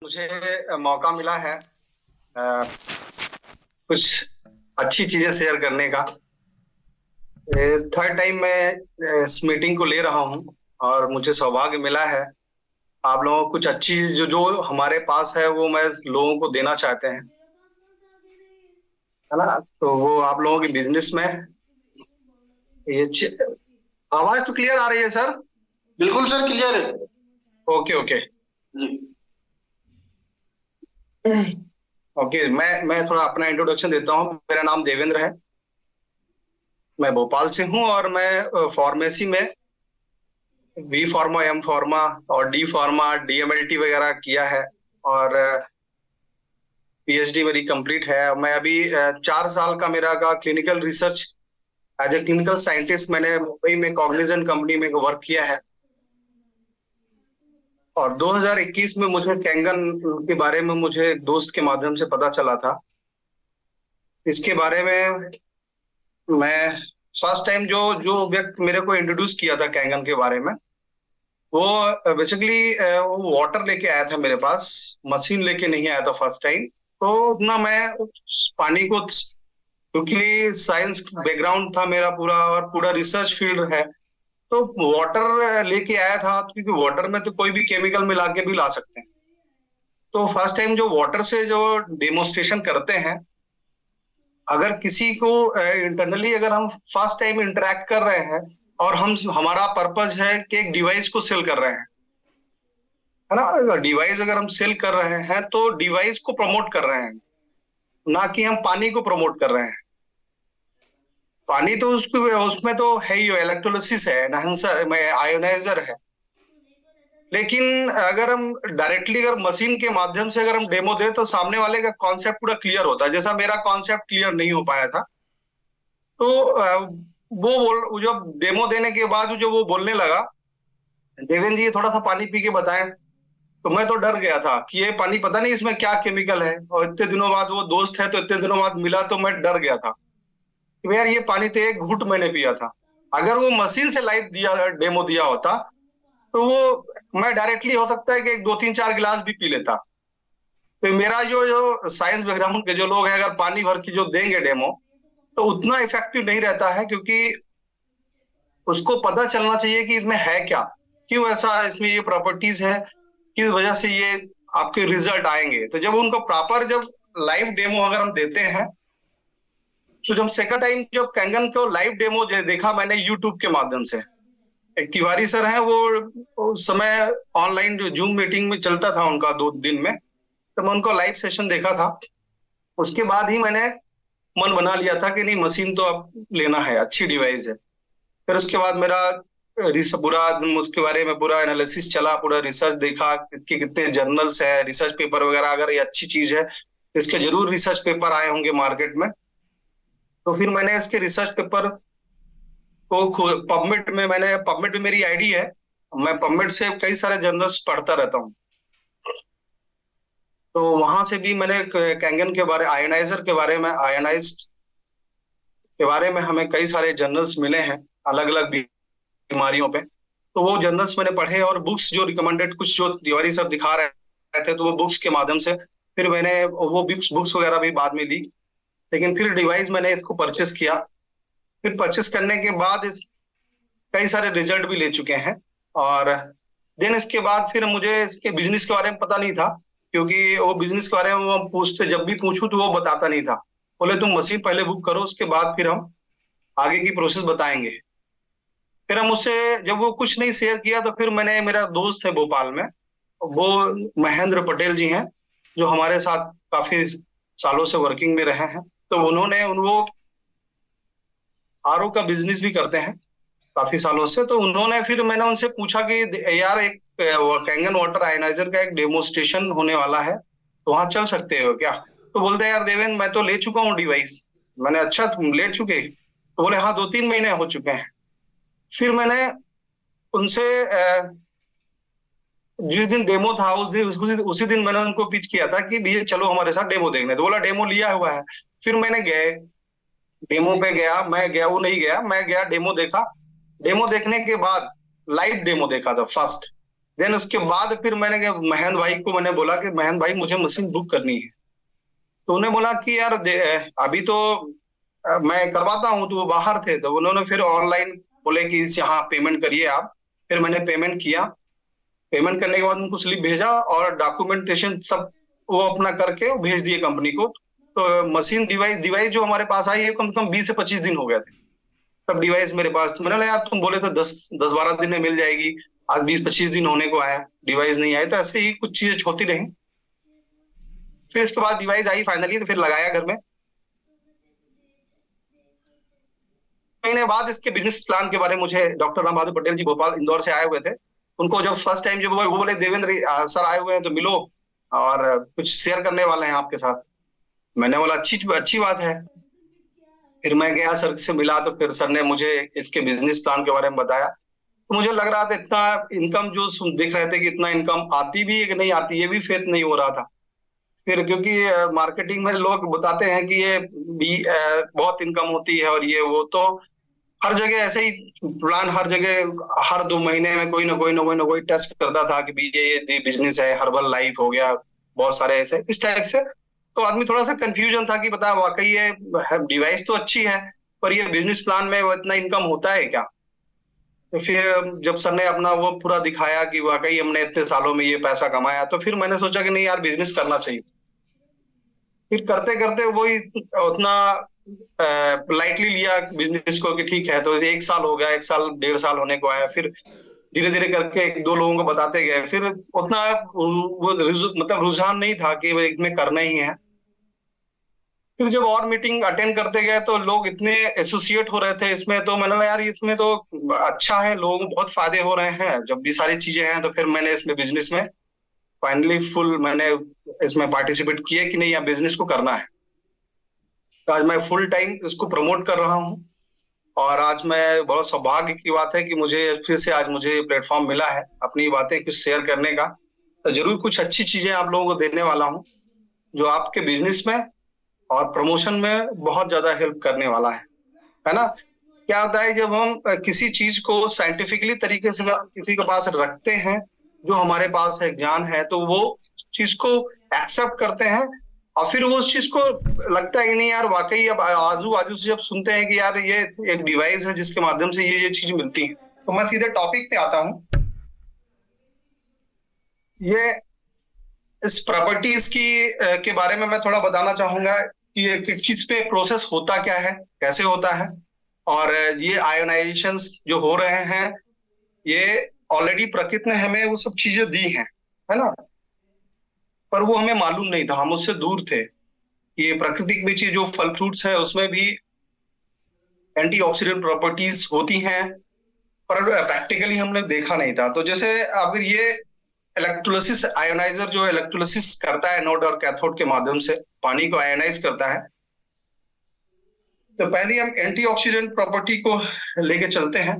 मुझे मौका मिला है अ, कुछ अच्छी चीजें शेयर करने का। थर्ड टाइम मैं इस मीटिंग को ले रहा हूँ और मुझे सौभाग्य मिला है। आप लोगों को कुछ अच्छी जो जो हमारे पास है वो मैं लोगों को देना चाहते हैं, है ना। तो वो आप लोगों के बिजनेस में ये आवाज तो क्लियर आ रही है सर? बिल्कुल सर, क्लियर है। Okay okay. जी। ओके, मैं थोड़ा अपना इंट्रोडक्शन देता हूँ। मेरा नाम देवेंद्र है। मैं भोपाल से हूँ और मैं फार्मेसी में बी फार्मा, एम फार्मा और डी फार्मा, डीएमएलटी वगैरह किया है। और पीएचडी मेरी कंप्लीट है। मैं अभी 4 साल का मेरा का clinical research as a clinical scientist मैंने मुंबई में कॉग्निजेंट कंपनी में वर्क किया है। और 2021 में मुझे कैंगन के बारे में मुझे एक दोस्त के माध्यम से पता चला था। इसके बारे में मैं फर्स्ट टाइम जो जो व्यक्ति मेरे को इंट्रोड्यूस किया था कैंगन के बारे में, वो बेसिकली वो वाटर लेके आया था मेरे पास, मशीन लेके नहीं आया था फर्स्ट टाइम। तो ना मैं उस पानी को, क्योंकि साइंस बैकग्राउंड था मेरा पूरा और पूरा रिसर्च फील्ड है, तो वाटर लेके आया था, क्योंकि वाटर में तो कोई भी केमिकल मिला के भी ला सकते हैं। तो फर्स्ट टाइम जो वाटर से जो डेमोन्स्ट्रेशन करते हैं, अगर किसी को इंटरनली अगर हम फर्स्ट टाइम इंटरेक्ट कर रहे हैं और हम हमारा पर्पज है कि एक डिवाइस को सेल कर रहे हैं, है ना। डिवाइस अगर हम सेल कर रहे हैं तो डिवाइस को प्रमोट कर रहे हैं, ना कि हम पानी को प्रमोट कर रहे हैं। पानी तो उसको उसमें तो है ही, इलेक्ट्रोलिसिस है, एनहांसर में आयोनाइजर है। लेकिन अगर हम डायरेक्टली अगर मशीन के माध्यम से अगर हम डेमो दें तो सामने वाले का कॉन्सेप्ट पूरा क्लियर होता है, जैसा मेरा कॉन्सेप्ट क्लियर नहीं हो पाया था। तो वो जब डेमो देने के बाद जो वो बोलने लगा, देवेंद्र जी थोड़ा सा पानी पी के बताएं, तो मैं तो डर गया था कि ये पानी पता नहीं इसमें क्या केमिकल है। और इतने दिनों बाद वो दोस्त है तो इतने दिनों बाद मिला तो मैं डर गया था कि यार ये पानी तो एक घूंट मैंने पिया था। अगर वो मशीन से लाइव दिया, डेमो दिया होता, तो वो मैं डायरेक्टली हो सकता है कि एक दो तीन चार गिलास भी पी लेता। तो मेरा जो जो साइंस बैकग्राउंड के जो लोग हैं, अगर पानी भर की जो देंगे डेमो, तो उतना इफेक्टिव नहीं रहता है, क्योंकि उसको पता चलना चाहिए कि इसमें है क्या, क्यों ऐसा इसमें ये प्रॉपर्टीज है, किस वजह से ये आपके रिजल्ट आएंगे। तो जब उनको प्रॉपर जब लाइव डेमो अगर हम देते हैं, तो जब सेकंड टाइम जब कैंगन को लाइव डेमो देखा मैंने यूट्यूब के माध्यम से, एक तिवारी सर हैं वो उस समय ऑनलाइन जो जूम मीटिंग में चलता था उनका 2 दिन में, तो मैं उनको लाइव सेशन देखा था। उसके बाद ही मैंने मन बना लिया था कि नहीं, मशीन तो अब लेना है, अच्छी डिवाइस है। फिर उसके बाद मेरा पूरा उसके बारे में पूरा एनालिसिस चला, पूरा रिसर्च देखा, इसके कितने जर्नल्स है, रिसर्च पेपर वगैरह, अगर ये अच्छी चीज है इसके जरूर रिसर्च पेपर आए होंगे मार्केट में। तो फिर मैंने इसके रिसर्च पेपर को पबमेड में, मैंने पबमेड में मेरी आईडी है, मैं पबमेड से कई सारे जर्नल्स पढ़ता रहता हूँ। तो वहां से भी मैंने कैंगन के बारे, आयोनाइजर के बारे में, आयोनाइज्ड के बारे में हमें कई सारे जर्नल्स मिले हैं अलग अलग बीमारियों पे। तो वो जर्नल्स मैंने पढ़े और बुक्स जो रिकमेंडेड कुछ जो तिवारी सब दिखा रहे थे, तो वो बुक्स के माध्यम से फिर मैंने वो बुक्स बुक्स वगैरह भी बाद में ली। लेकिन फिर डिवाइस मैंने इसको परचेस किया। फिर परचेस करने के बाद इस कई सारे रिजल्ट भी ले चुके हैं। और देन इसके बाद फिर मुझे इसके बिजनेस के बारे में पता नहीं था, क्योंकि वो बिजनेस के बारे में वो पूछते, जब भी पूछूं तो वो बताता नहीं था। बोले तुम मशीन पहले बुक करो, उसके बाद फिर हम आगे की प्रोसेस बताएंगे। फिर हम उससे जब वो कुछ नहीं शेयर किया, तो फिर मैंने, मेरा दोस्त है भोपाल में, वो महेंद्र पटेल जी हैं, जो हमारे साथ काफी सालों से वर्किंग में रहे हैं। तो उन्होंने वो आरओ का बिजनेस भी करते हैं काफी सालों से। तो उन्होंने, फिर मैंने उनसे पूछा कि यार एक कैंगन वाटर आयनाइजर का एक डेमोस्ट्रेशन होने वाला है, तो वहां चल सकते हो क्या? तो बोलते हैं यार देवेंद्र मैं तो ले चुका हूँ डिवाइस। मैंने, अच्छा तुम ले चुके? तो बोले हाँ 2-3 महीने हो चुके हैं। फिर मैंने उनसे जिस दिन डेमो था उसी दिन मैंने उनको पिच किया था कि भैया चलो हमारे साथ डेमो देखने। तो बोला डेमो लिया हुआ है। फिर मैंने गए, डेमो पे गया, मैं गया, वो नहीं गया, मैं गया, डेमो देखा। डेमो देखने के बाद लाइव डेमो देखा था फर्स्ट। देन उसके बाद फिर महेंद्र भाई को मैंने बोला कि महेंद्र भाई मुझे मशीन बुक करनी है। तो उन्होंने बोला कि यार अभी तो मैं करवाता हूँ। तो वो बाहर थे, तो उन्होंने फिर ऑनलाइन बोले कि यहाँ पेमेंट करिए आप। फिर मैंने पेमेंट किया। पेमेंट करने के बाद उनको स्लिप भेजा और डॉक्यूमेंटेशन सब वो अपना करके वो भेज दिए कंपनी को। तो मशीन डिवाइस डिवाइस जो हमारे पास आई है, कम से कम 20 से 25 दिन हो गए थे तब डिवाइस मेरे पास। तो मैंने बोला यार तुम बोले तो 10 10 12 दिन में मिल जाएगी, आज 20 25 दिन होने को आया, डिवाइस नहीं आई। तो ऐसे ही कुछ चीजें होती रही। फिर इसके बाद डिवाइस आई फाइनली, तो फिर लगाया घर में। महीने बाद इसके बिजनेस प्लान के बारे में मुझे डॉक्टर राम बहादुर पटेल जी भोपाल इंदौर से आए हुए थे। उनको जब फर्स्ट टाइम जब वो बोले देवेंद्र सर आए हुए हैं तो मिलो और कुछ शेयर करने वाले हैं आपके साथ। मैंने बोला अच्छी अच्छी बात है। फिर मैं गया सर से मिला, तो फिर सर ने मुझे इसके बिजनेस प्लान के बारे में बताया। तो मुझे लग रहा था इतना इनकम जो दिख रहे थे कि इतना इनकम आती भी है कि नहीं आती, ये भी फेथ नहीं हो रहा था। फिर क्योंकि मार्केटिंग में लोग बताते हैं कि ये भी बहुत इनकम होती है और ये वो, तो हर जगह ऐसे ही प्लान, हर जगह हर 2 महीने में कोई ना कोई टेस्ट करता था कि भी ये बिजनेस है, हर्बल लाइफ हो गया, बहुत सारे ऐसे इस टाइप से। तो आदमी थोड़ा सा कंफ्यूजन था कि बता वाकई ये डिवाइस तो अच्छी है, पर ये बिजनेस प्लान में वो इतना इनकम होता है क्या। तो फिर जब सर ने अपना वो पूरा दिखाया कि वाकई हमने इतने सालों में ये पैसा कमाया, तो फिर मैंने सोचा कि नहीं यार बिजनेस करना चाहिए। फिर करते करते वही उतना लाइटली लिया बिजनेस को कि ठीक है। तो 1 साल हो गया, 1 साल 1.5 साल होने को आया। फिर धीरे धीरे करके 1 2 लोगों को बताते गए। फिर उतना वो मतलब रुझान नहीं था कि वो इसमें करना ही है। फिर जब और मीटिंग अटेंड करते गए तो लोग इतने एसोसिएट हो रहे थे इसमें, तो मैंने कहा यार इसमें तो अच्छा है, लोगों को बहुत फायदे हो रहे हैं जब भी सारी चीजें हैं। तो फिर मैंने इसमें बिजनेस में फाइनली फुल मैंने इसमें पार्टिसिपेट किया कि नहीं यार बिजनेस को करना है। तो आज मैं फुल टाइम इसको प्रमोट कर रहा हूँ। और आज मैं बहुत सौभाग्य की बात है कि मुझे फिर से आज मुझे प्लेटफॉर्म मिला है अपनी बातें कुछ शेयर करने का। तो जरूर कुछ अच्छी चीजें आप लोगों को देने वाला हूँ जो आपके बिजनेस में और प्रमोशन में बहुत ज्यादा हेल्प करने वाला है ना। क्या होता है जब हम किसी चीज को साइंटिफिकली तरीके से किसी के पास रखते हैं, जो हमारे पास है ज्ञान है, तो वो चीज को एक्सेप्ट करते हैं। और फिर वो उस चीज को लगता है कि नहीं यार वाकई, अब आजू बाजू से जब सुनते हैं कि यार ये एक डिवाइस है जिसके माध्यम से ये चीज मिलती है। तो मैं सीधे टॉपिक पे आता हूँ। ये इस प्रॉपर्टीज के बारे में मैं थोड़ा बताना चाहूंगा कि ये किस चीज पे प्रोसेस होता क्या है, कैसे होता है। और ये आयोनाइजेशंस जो हो रहे हैं, ये ऑलरेडी प्रकृति ने हमें वो सब चीजें दी हैं, है ना। पर वो हमें मालूम नहीं था, हम उससे दूर थे। ये प्राकृतिक में चीज जो फल फ्रूट्स है उसमें भी एंटीऑक्सीडेंट प्रॉपर्टीज होती हैं, पर प्रैक्टिकली हमने देखा नहीं था। तो जैसे अगर ये इलेक्ट्रोलिसिस आयोनाइजर जो इलेक्ट्रोलिसिस करता है एनोड और कैथोड के माध्यम से पानी को आयोनाइज करता है, तो पहले हम एंटीऑक्सीडेंट प्रॉपर्टी को लेके चलते हैं।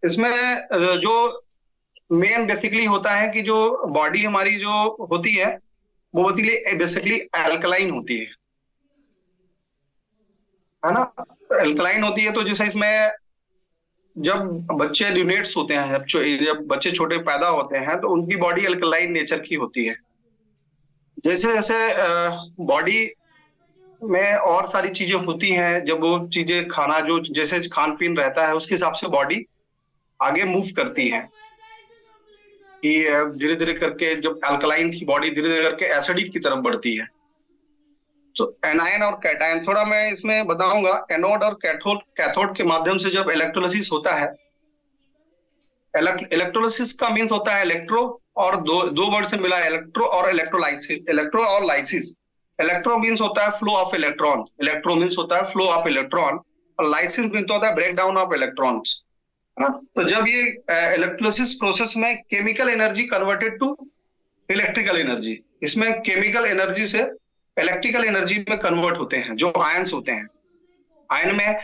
इसमें जो मेन बेसिकली होता है कि जो बॉडी हमारी जो होती है वो बेसिकली एल्कलाइन होती है ना। एल्कलाइन होती है। तो जैसे इसमें जब बच्चे ड्यूनेट्स होते हैं, जब बच्चे छोटे पैदा होते हैं, तो उनकी बॉडी अल्कलाइन नेचर की होती है। जैसे जैसे बॉडी में और सारी चीजें होती हैं, जब वो चीजें खाना जो जैसे खान पीन रहता है उसके हिसाब से बॉडी आगे मूव करती है कि धीरे धीरे करके जब अल्कलाइन थी बॉडी धीरे धीरे करके एसिडिक की तरफ बढ़ती है। तो एनायन और कैटायन थोड़ा मैं इसमें बताऊंगा। एनोड और कैथोड कैथोड के माध्यम से जब इलेक्ट्रोलिसिस होता है, इलेक्ट्रोलिसिस का मीन्स होता है इलेक्ट्रो, और दो वर्ड से मिला है इलेक्ट्रो और इलेक्ट्रोलाइसिस। इलेक्ट्रो और लाइसिस, इलेक्ट्रो मीन्स होता है flow of electron, electro means होता है फ्लो ऑफ इलेक्ट्रॉन, और लाइसिस मीन्स होता है ब्रेक डाउन ऑफ इलेक्ट्रॉन्स, है ना। तो जब ये इलेक्ट्रोलिसिस प्रोसेस में chemical energy converted to electrical energy, इसमें केमिकल एनर्जी से इलेक्ट्रिकल एनर्जी में कन्वर्ट होते हैं जो आयंस होते हैं। आयन में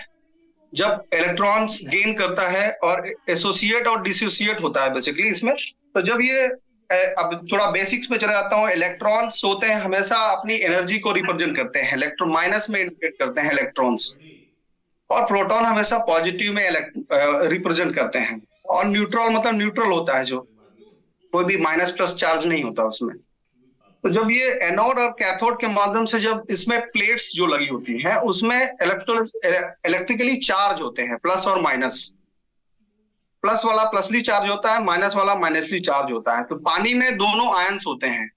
जब इलेक्ट्रॉन्स गेन करता है और एसोसिएट और डिसोसिएट होता है बेसिकली इसमें। तो जब ये अब थोड़ा बेसिक्स में चला जाता हूँ, इलेक्ट्रॉन्स होते हैं हमेशा अपनी एनर्जी को रिप्रेजेंट करते हैं, इलेक्ट्रॉन माइनस में इंडिकेट करते हैं इलेक्ट्रॉन्स, और प्रोटॉन हमेशा पॉजिटिव में रिप्रेजेंट करते हैं। और न्यूट्रॉन मतलब न्यूट्रल होता है, जो कोई भी माइनस प्लस चार्ज नहीं होता उसमें। तो जब ये एनोड और कैथोड के माध्यम से जब इसमें प्लेट्स जो लगी होती हैं उसमें इलेक्ट्रिकली चार्ज होते हैं, प्लस और माइनस। प्लस वाला प्लसली चार्ज होता है, माइनस वाला माइनसली चार्ज होता है। तो पानी में दोनों आयंस होते हैं,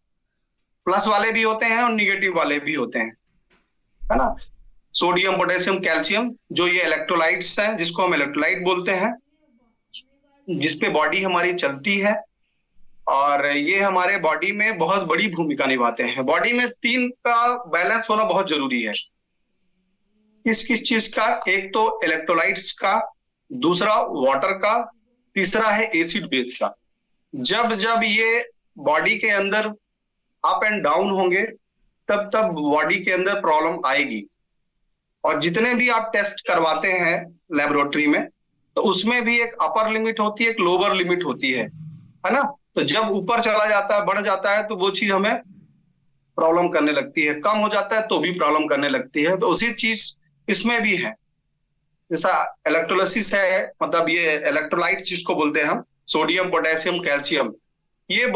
प्लस वाले भी होते हैं और निगेटिव वाले भी होते हैं, है ना। सोडियम, पोटेशियम, कैल्शियम, जो ये इलेक्ट्रोलाइट्स हैं, जिसको हम इलेक्ट्रोलाइट बोलते हैं, जिसपे बॉडी हमारी चलती है। और ये हमारे बॉडी में बहुत बड़ी भूमिका निभाते हैं। बॉडी में तीन का बैलेंस होना बहुत जरूरी है। किस किस चीज का? एक तो इलेक्ट्रोलाइट्स का, दूसरा वाटर का, तीसरा है एसिड बेस का। जब जब ये बॉडी के अंदर अप एंड डाउन होंगे तब तब बॉडी के अंदर प्रॉब्लम आएगी। और जितने भी आप टेस्ट करवाते हैं लेबोरेटरी में, तो उसमें भी एक अपर लिमिट होती है, एक लोअर लिमिट होती है ना। तो जब ऊपर चला जाता है, बढ़ जाता है, तो वो चीज हमें प्रॉब्लम करने लगती है। कम हो जाता है तो भी प्रॉब्लम करने लगती है। तो उसी चीज इसमें भी है। जैसा इलेक्ट्रोलिसिस है, मतलब ये इलेक्ट्रोलाइट जिसको बोलते हैं हम, सोडियम, पोटेशियम, कैल्शियम, ये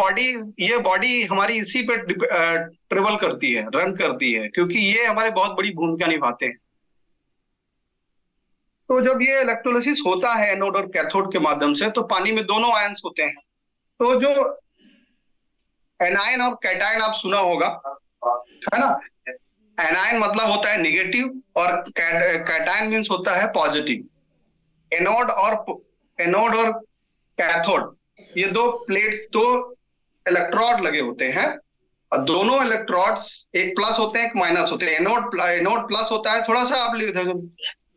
बॉडी हमारी इसी पे ट्रेवल करती है, रन करती है, क्योंकि ये हमारे बहुत बड़ी भूमिका निभाते हैं। तो जब ये इलेक्ट्रोलिसिस होता है एनोड और कैथोड के माध्यम से, तो पानी में दोनों आयंस होते हैं। तो जो एनायन और कैटायन आप सुना होगा, है ना। एनायन मतलब होता है निगेटिव और कैटायन मीन्स होता है पॉजिटिव। एनोड और कैथोड, ये दो प्लेट्स, दो इलेक्ट्रोड लगे होते हैं, और दोनों इलेक्ट्रोड्स एक प्लस होते हैं, एक माइनस होते हैं। एनोड प्लस होता है। थोड़ा सा आप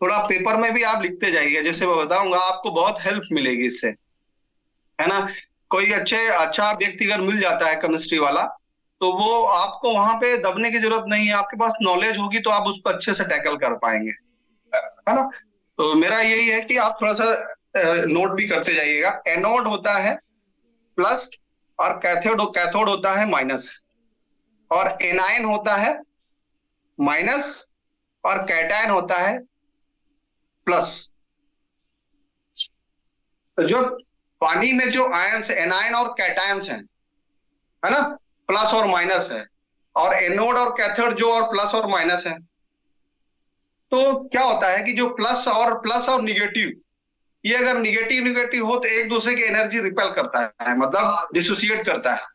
थोड़ा पेपर में भी आप लिखते जाइए, जैसे मैं बताऊंगा, आपको बहुत हेल्प मिलेगी इससे, है ना। कोई अच्छा व्यक्ति अगर मिल जाता है केमिस्ट्री वाला, तो वो आपको वहां पे दबने की जरूरत नहीं है। आपके पास नॉलेज होगी तो आप उसको अच्छे से टैकल कर पाएंगे, है ना। तो मेरा यही है कि आप थोड़ा सा नोट भी करते जाइएगा। एनोड होता है प्लस और कैथोड होता है माइनस, और एनायन होता है माइनस और कैटायन होता है प्लस। तो जो पानी में जो आयंस, एनायन और कैटायंस हैं, है ना, प्लस और माइनस है, और एनोड और कैथोड जो और प्लस और माइनस है। तो क्या होता है कि जो प्लस और निगेटिव, ये अगर निगेटिव निगेटिव हो तो एक दूसरे की एनर्जी रिपेल करता है, मतलब डिसोसिएट करता है,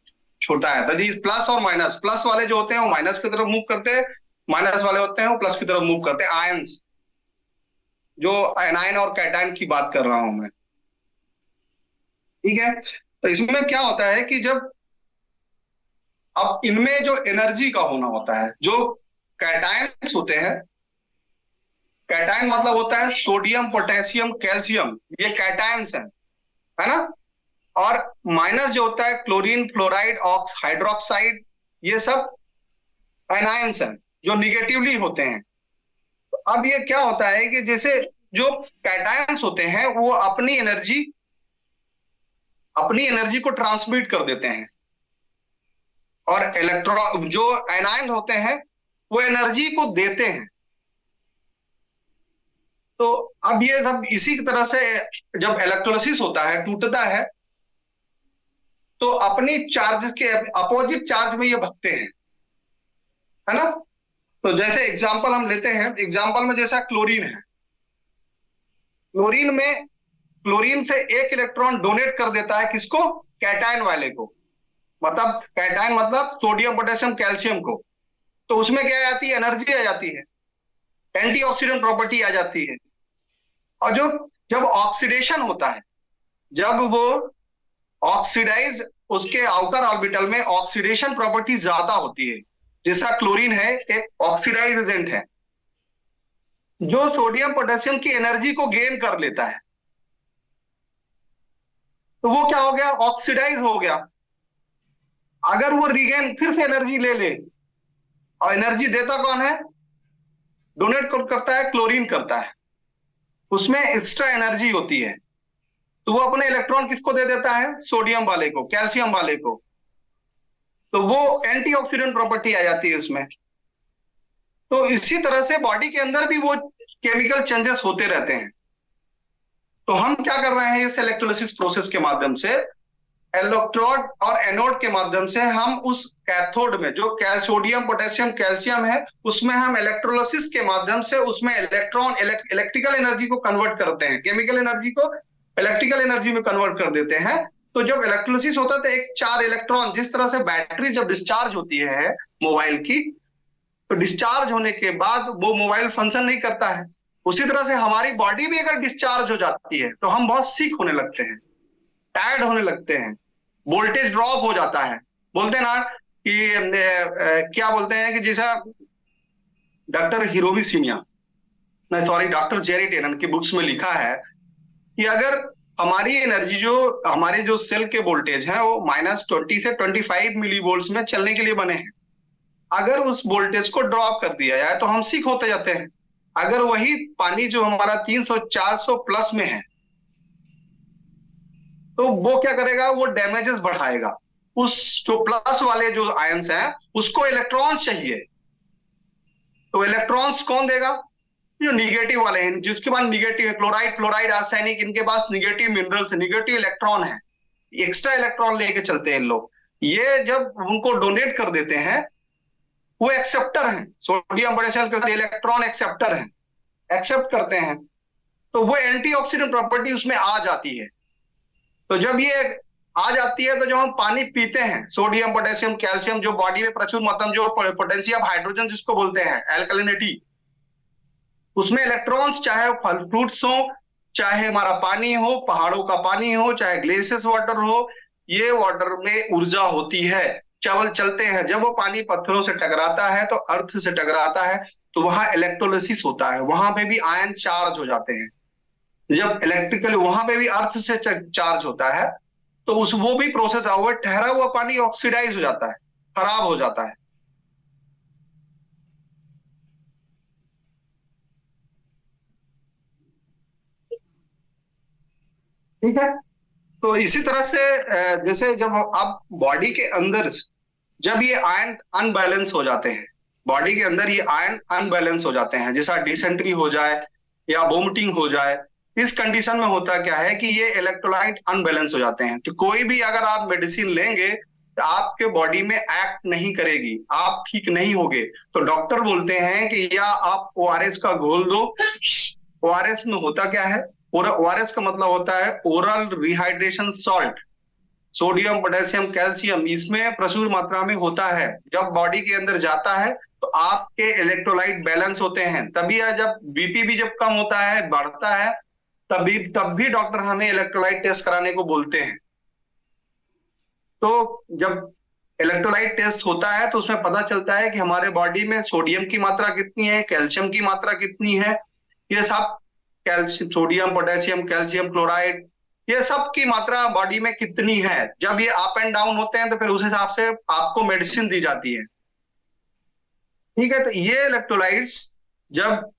छोड़ता है। तो जी प्लस और माइनस, प्लस वाले जो होते हैं वो माइनस की तरफ मूव करते हैं, माइनस वाले होते हैं वो प्लस की तरफ मूव करते हैं। आयंस, जो एनायन और कैटायन की बात कर रहा हूं मैं, ठीक है। तो इसमें क्या होता है कि जब अब इनमें जो एनर्जी का होना होता है, जो कैटायंस होते हैं, कैटायन मतलब होता है सोडियम, पोटेशियम, कैल्शियम, ये कैटायंस हैं, है ना। और माइनस जो होता है क्लोरीन, फ्लोराइड, हाइड्रोक्साइड, ये सब एनायंस हैं, जो निगेटिवली होते हैं। तो अब ये क्या होता है कि जैसे जो कैटायंस होते हैं वो अपनी एनर्जी को ट्रांसमिट कर देते हैं, और इलेक्ट्रॉन जो एनायन होते हैं वो एनर्जी को देते हैं। तो अब ये सब इसी तरह से जब इलेक्ट्रोलिसिस होता है, टूटता है, तो अपनी चार्ज के अपोजिट चार्ज में ये भगते हैं, है ना। तो जैसे एग्जांपल हम लेते हैं, एग्जांपल में जैसा क्लोरीन है, क्लोरीन से एक इलेक्ट्रॉन डोनेट कर देता है किसको? कैटायन वाले को, मतलब कैटायन मतलब सोडियम, पोटेशियम, कैल्शियम को। तो उसमें क्या आ जाती है? एनर्जी आ जाती है, एंटीऑक्सीडेंट प्रॉपर्टी आ जाती है। और जब ऑक्सीडेशन होता है, जब वो ऑक्सीडाइज, उसके आउटर ऑर्बिटल में ऑक्सीडेशन प्रॉपर्टी ज्यादा होती है, जैसा क्लोरीन है एक ऑक्सीडाइज एजेंट है, जो सोडियम पोटेशियम की एनर्जी को गेन कर लेता है। तो वो क्या हो गया? ऑक्सीडाइज हो गया। अगर वो रिगेन फिर से एनर्जी ले ले, और एनर्जी देता कौन है? डोनेट कौन करता है? क्लोरीन करता है। उसमें एक्स्ट्रा एनर्जी होती है, तो वो अपने इलेक्ट्रॉन किसको दे देता है? सोडियम वाले को, कैल्शियम वाले को। तो वो एंटीऑक्सीडेंट प्रॉपर्टी आ जाती है उसमें। तो इसी तरह से बॉडी के अंदर भी वो केमिकल चेंजेस होते रहते हैं। तो हम क्या कर रहे हैं, इस इलेक्ट्रोलिसिस प्रोसेस के माध्यम से इलेक्ट्रोड और एनोड के माध्यम से हम उस कैथोड में जो सोडियम पोटेशियम कैल्शियम है उसमें हम इलेक्ट्रोलिसिस के माध्यम से उसमें इलेक्ट्रॉन इलेक्ट्रिकल एनर्जी को कन्वर्ट करते हैं, केमिकल एनर्जी को इलेक्ट्रिकल एनर्जी में कन्वर्ट कर देते हैं। तो जब इलेक्ट्रोलिसिस होता है तो एक 4 इलेक्ट्रॉन, जिस तरह से बैटरी जब डिस्चार्ज होती है मोबाइल की, तो डिस्चार्ज होने के बाद वो मोबाइल फंक्शन नहीं करता है, उसी तरह से हमारी बॉडी भी अगर डिस्चार्ज हो जाती है तो हम बहुत सीक होने लगते हैं, टायर्ड होने लगते हैं, वोल्टेज ड्रॉप हो जाता है। बोलते हैं ना कि क्या बोलते हैं कि जैसा डॉक्टर हिरोमी सीनिया, नहीं सॉरी, डॉक्टर जेरी टेनन की बुक्स में लिखा है कि अगर हमारी एनर्जी जो हमारे जो सेल के वोल्टेज है वो -20 से 25 मिली वोल्ट्स में चलने के लिए बने हैं, अगर उस वोल्टेज को ड्रॉप कर दिया जाए तो हम सीक होते जाते हैं। अगर वही पानी जो हमारा 300-400 प्लस में है तो वो क्या करेगा, वो डैमेजेस बढ़ाएगा, उस जो प्लस वाले जो आयंस हैं उसको इलेक्ट्रॉन्स चाहिए, तो इलेक्ट्रॉन्स कौन देगा, जो निगेटिव वाले हैं, जिसके पास निगेटिव है, क्लोराइड फ्लोराइड आर्सेनिक, इनके पास निगेटिव मिनरल्स, निगेटिव इलेक्ट्रॉन है, एक्स्ट्रा इलेक्ट्रॉन लेके चलते हैं इन लोग। ये जब उनको डोनेट कर देते हैं, वो एक्सेप्टर हैं, सोडियम पोटेशियम के इलेक्ट्रॉन एक्सेप्टर हैं, एक्सेप्ट करते हैं, तो वो एंटीऑक्सीडेंट प्रॉपर्टी उसमें आ जाती है। तो जब ये आ जाती है तो जब हम पानी पीते हैं, सोडियम पोटेशियम कैल्शियम जो बॉडी में प्रचुर मात्रा में, जो पोटेंशियम हाइड्रोजन जिसको बोलते हैं, एल्कलिनिटी, उसमें इलेक्ट्रॉन्स, चाहे फल फ्रूट्स हो, चाहे हमारा पानी हो, पहाड़ों का पानी हो, चाहे ग्लेशियर्स वाटर हो, ये वाटर में ऊर्जा होती है, चावल चलते हैं। जब वो पानी पत्थरों से टकराता है तो अर्थ से टकराता है तो वहां इलेक्ट्रोलिसिस होता है, वहां पे भी आयन चार्ज हो जाते हैं। जब इलेक्ट्रिकल वहां पे भी अर्थ से चार्ज होता है तो उस वो भी प्रोसेस हुआ, ठहरा हुआ पानी ऑक्सीडाइज हो जाता है, खराब हो जाता है। ठीक है, तो इसी तरह से जैसे जब आप बॉडी के अंदर जब ये आयन अनबैलेंस हो जाते हैं, बॉडी के अंदर ये आयन अनबैलेंस हो जाते हैं, जैसा डिसेंट्री हो जाए या वोमिटिंग हो जाए, इस कंडीशन में होता क्या है कि ये इलेक्ट्रोलाइट अनबैलेंस हो जाते हैं। तो कोई भी अगर आप मेडिसिन लेंगे तो आपके बॉडी में एक्ट नहीं करेगी, आप ठीक नहीं होगे, तो डॉक्टर बोलते हैं कि या आप ओआरएस का घोल दो। ओआरएस में होता क्या है, ओआरएस का मतलब होता है oral rehydration salt, sodium potassium calcium इसमें प्रचुर मात्रा में होता है। जब बॉडी के अंदर जाता है तो आपके इलेक्ट्रोलाइट बैलेंस होते हैं, तभी जब बीपी भी जब कम होता है, बढ़ता है, तब भी डॉक्टर हमें इलेक्ट्रोलाइट टेस्ट कराने को बोलते हैं। तो जब इलेक्ट्रोलाइट टेस्ट होता है तो उसमें पता चलता है कि हमारे बॉडी में सोडियम की मात्रा कितनी है, कैल्शियम की मात्रा कितनी है, ये सब calcium, sodium potassium calcium chloride, ये सब की मात्रा बॉडी में कितनी है। जब ये अप एंड डाउन होते हैं तो फिर उस हिसाब से आपको मेडिसिन दी जाती है। ठीक है, तो ये इलेक्ट्रोलाइट्स जब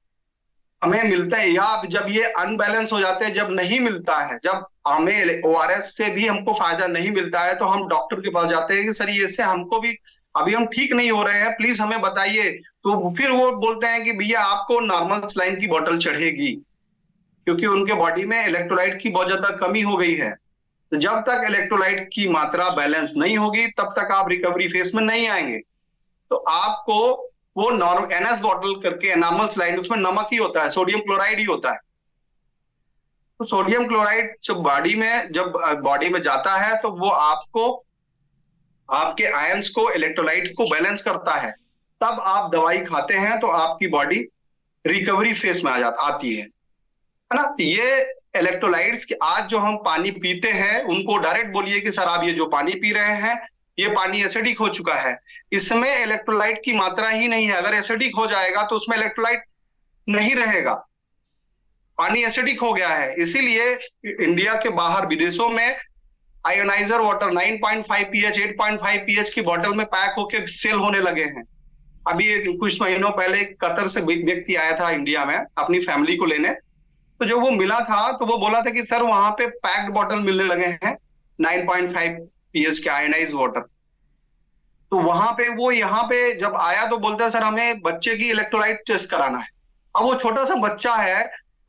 हमें मिलता है या जब ये अनबैलेंस हो जाते हैं, जब नहीं मिलता है, जब हमें ओआरएस से भी हमको फायदा नहीं मिलता है तो हम डॉक्टर के पास जाते हैं कि सर ये से हमको भी अभी हम ठीक नहीं हो रहे हैं, प्लीज हमें बताइए। तो फिर वो बोलते हैं कि भैया आपको नॉर्मल सलाइन की बोतल चढ़ेगी, क्योंकि उनके बॉडी में इलेक्ट्रोलाइट की बहुत ज्यादा कमी हो गई है। तो जब तक इलेक्ट्रोलाइट की मात्रा बैलेंस नहीं होगी तब तक आप रिकवरी फेज में नहीं आएंगे। तो आपको वो नॉर्मल एनएस बॉटल करके एनामल सलाइन, उसमें नमक ही होता है, सोडियम क्लोराइड ही होता है। तो सोडियम क्लोराइड जब बॉडी में जाता है तो वो आपको आपके आयंस को इलेक्ट्रोलाइट को बैलेंस करता है, तब आप दवाई खाते हैं तो आपकी बॉडी रिकवरी फेज में आती है ना। तो ये इलेक्ट्रोलाइट्स के आज जो हम पानी पीते हैं उनको डायरेक्ट बोलिए कि सर आप ये जो पानी पी रहे हैं ये पानी एसिडिक हो चुका है, इसमें इलेक्ट्रोलाइट की मात्रा ही नहीं है। अगर एसिडिक हो जाएगा तो उसमें इलेक्ट्रोलाइट नहीं रहेगा, पानी एसिडिक हो गया है। इसीलिए इंडिया के बाहर विदेशों में आयोनाइजर वाटर 9.5 पीएच 8.5 पीएच की बोतल में पैक होके सेल होने लगे हैं। अभी कुछ महीनों पहले कतर से व्यक्ति आया था इंडिया में अपनी फैमिली को लेने, तो जो वो मिला था तो वो बोला था कि सर वहां पे पैक्ड बॉटल मिलने लगे हैं 9.5 पीएच के आयोनाइज वाटर। तो वहां पे वो यहाँ पे जब आया तो बोलता है सर हमें बच्चे की इलेक्ट्रोलाइट टेस्ट कराना है। अब वो छोटा सा बच्चा है,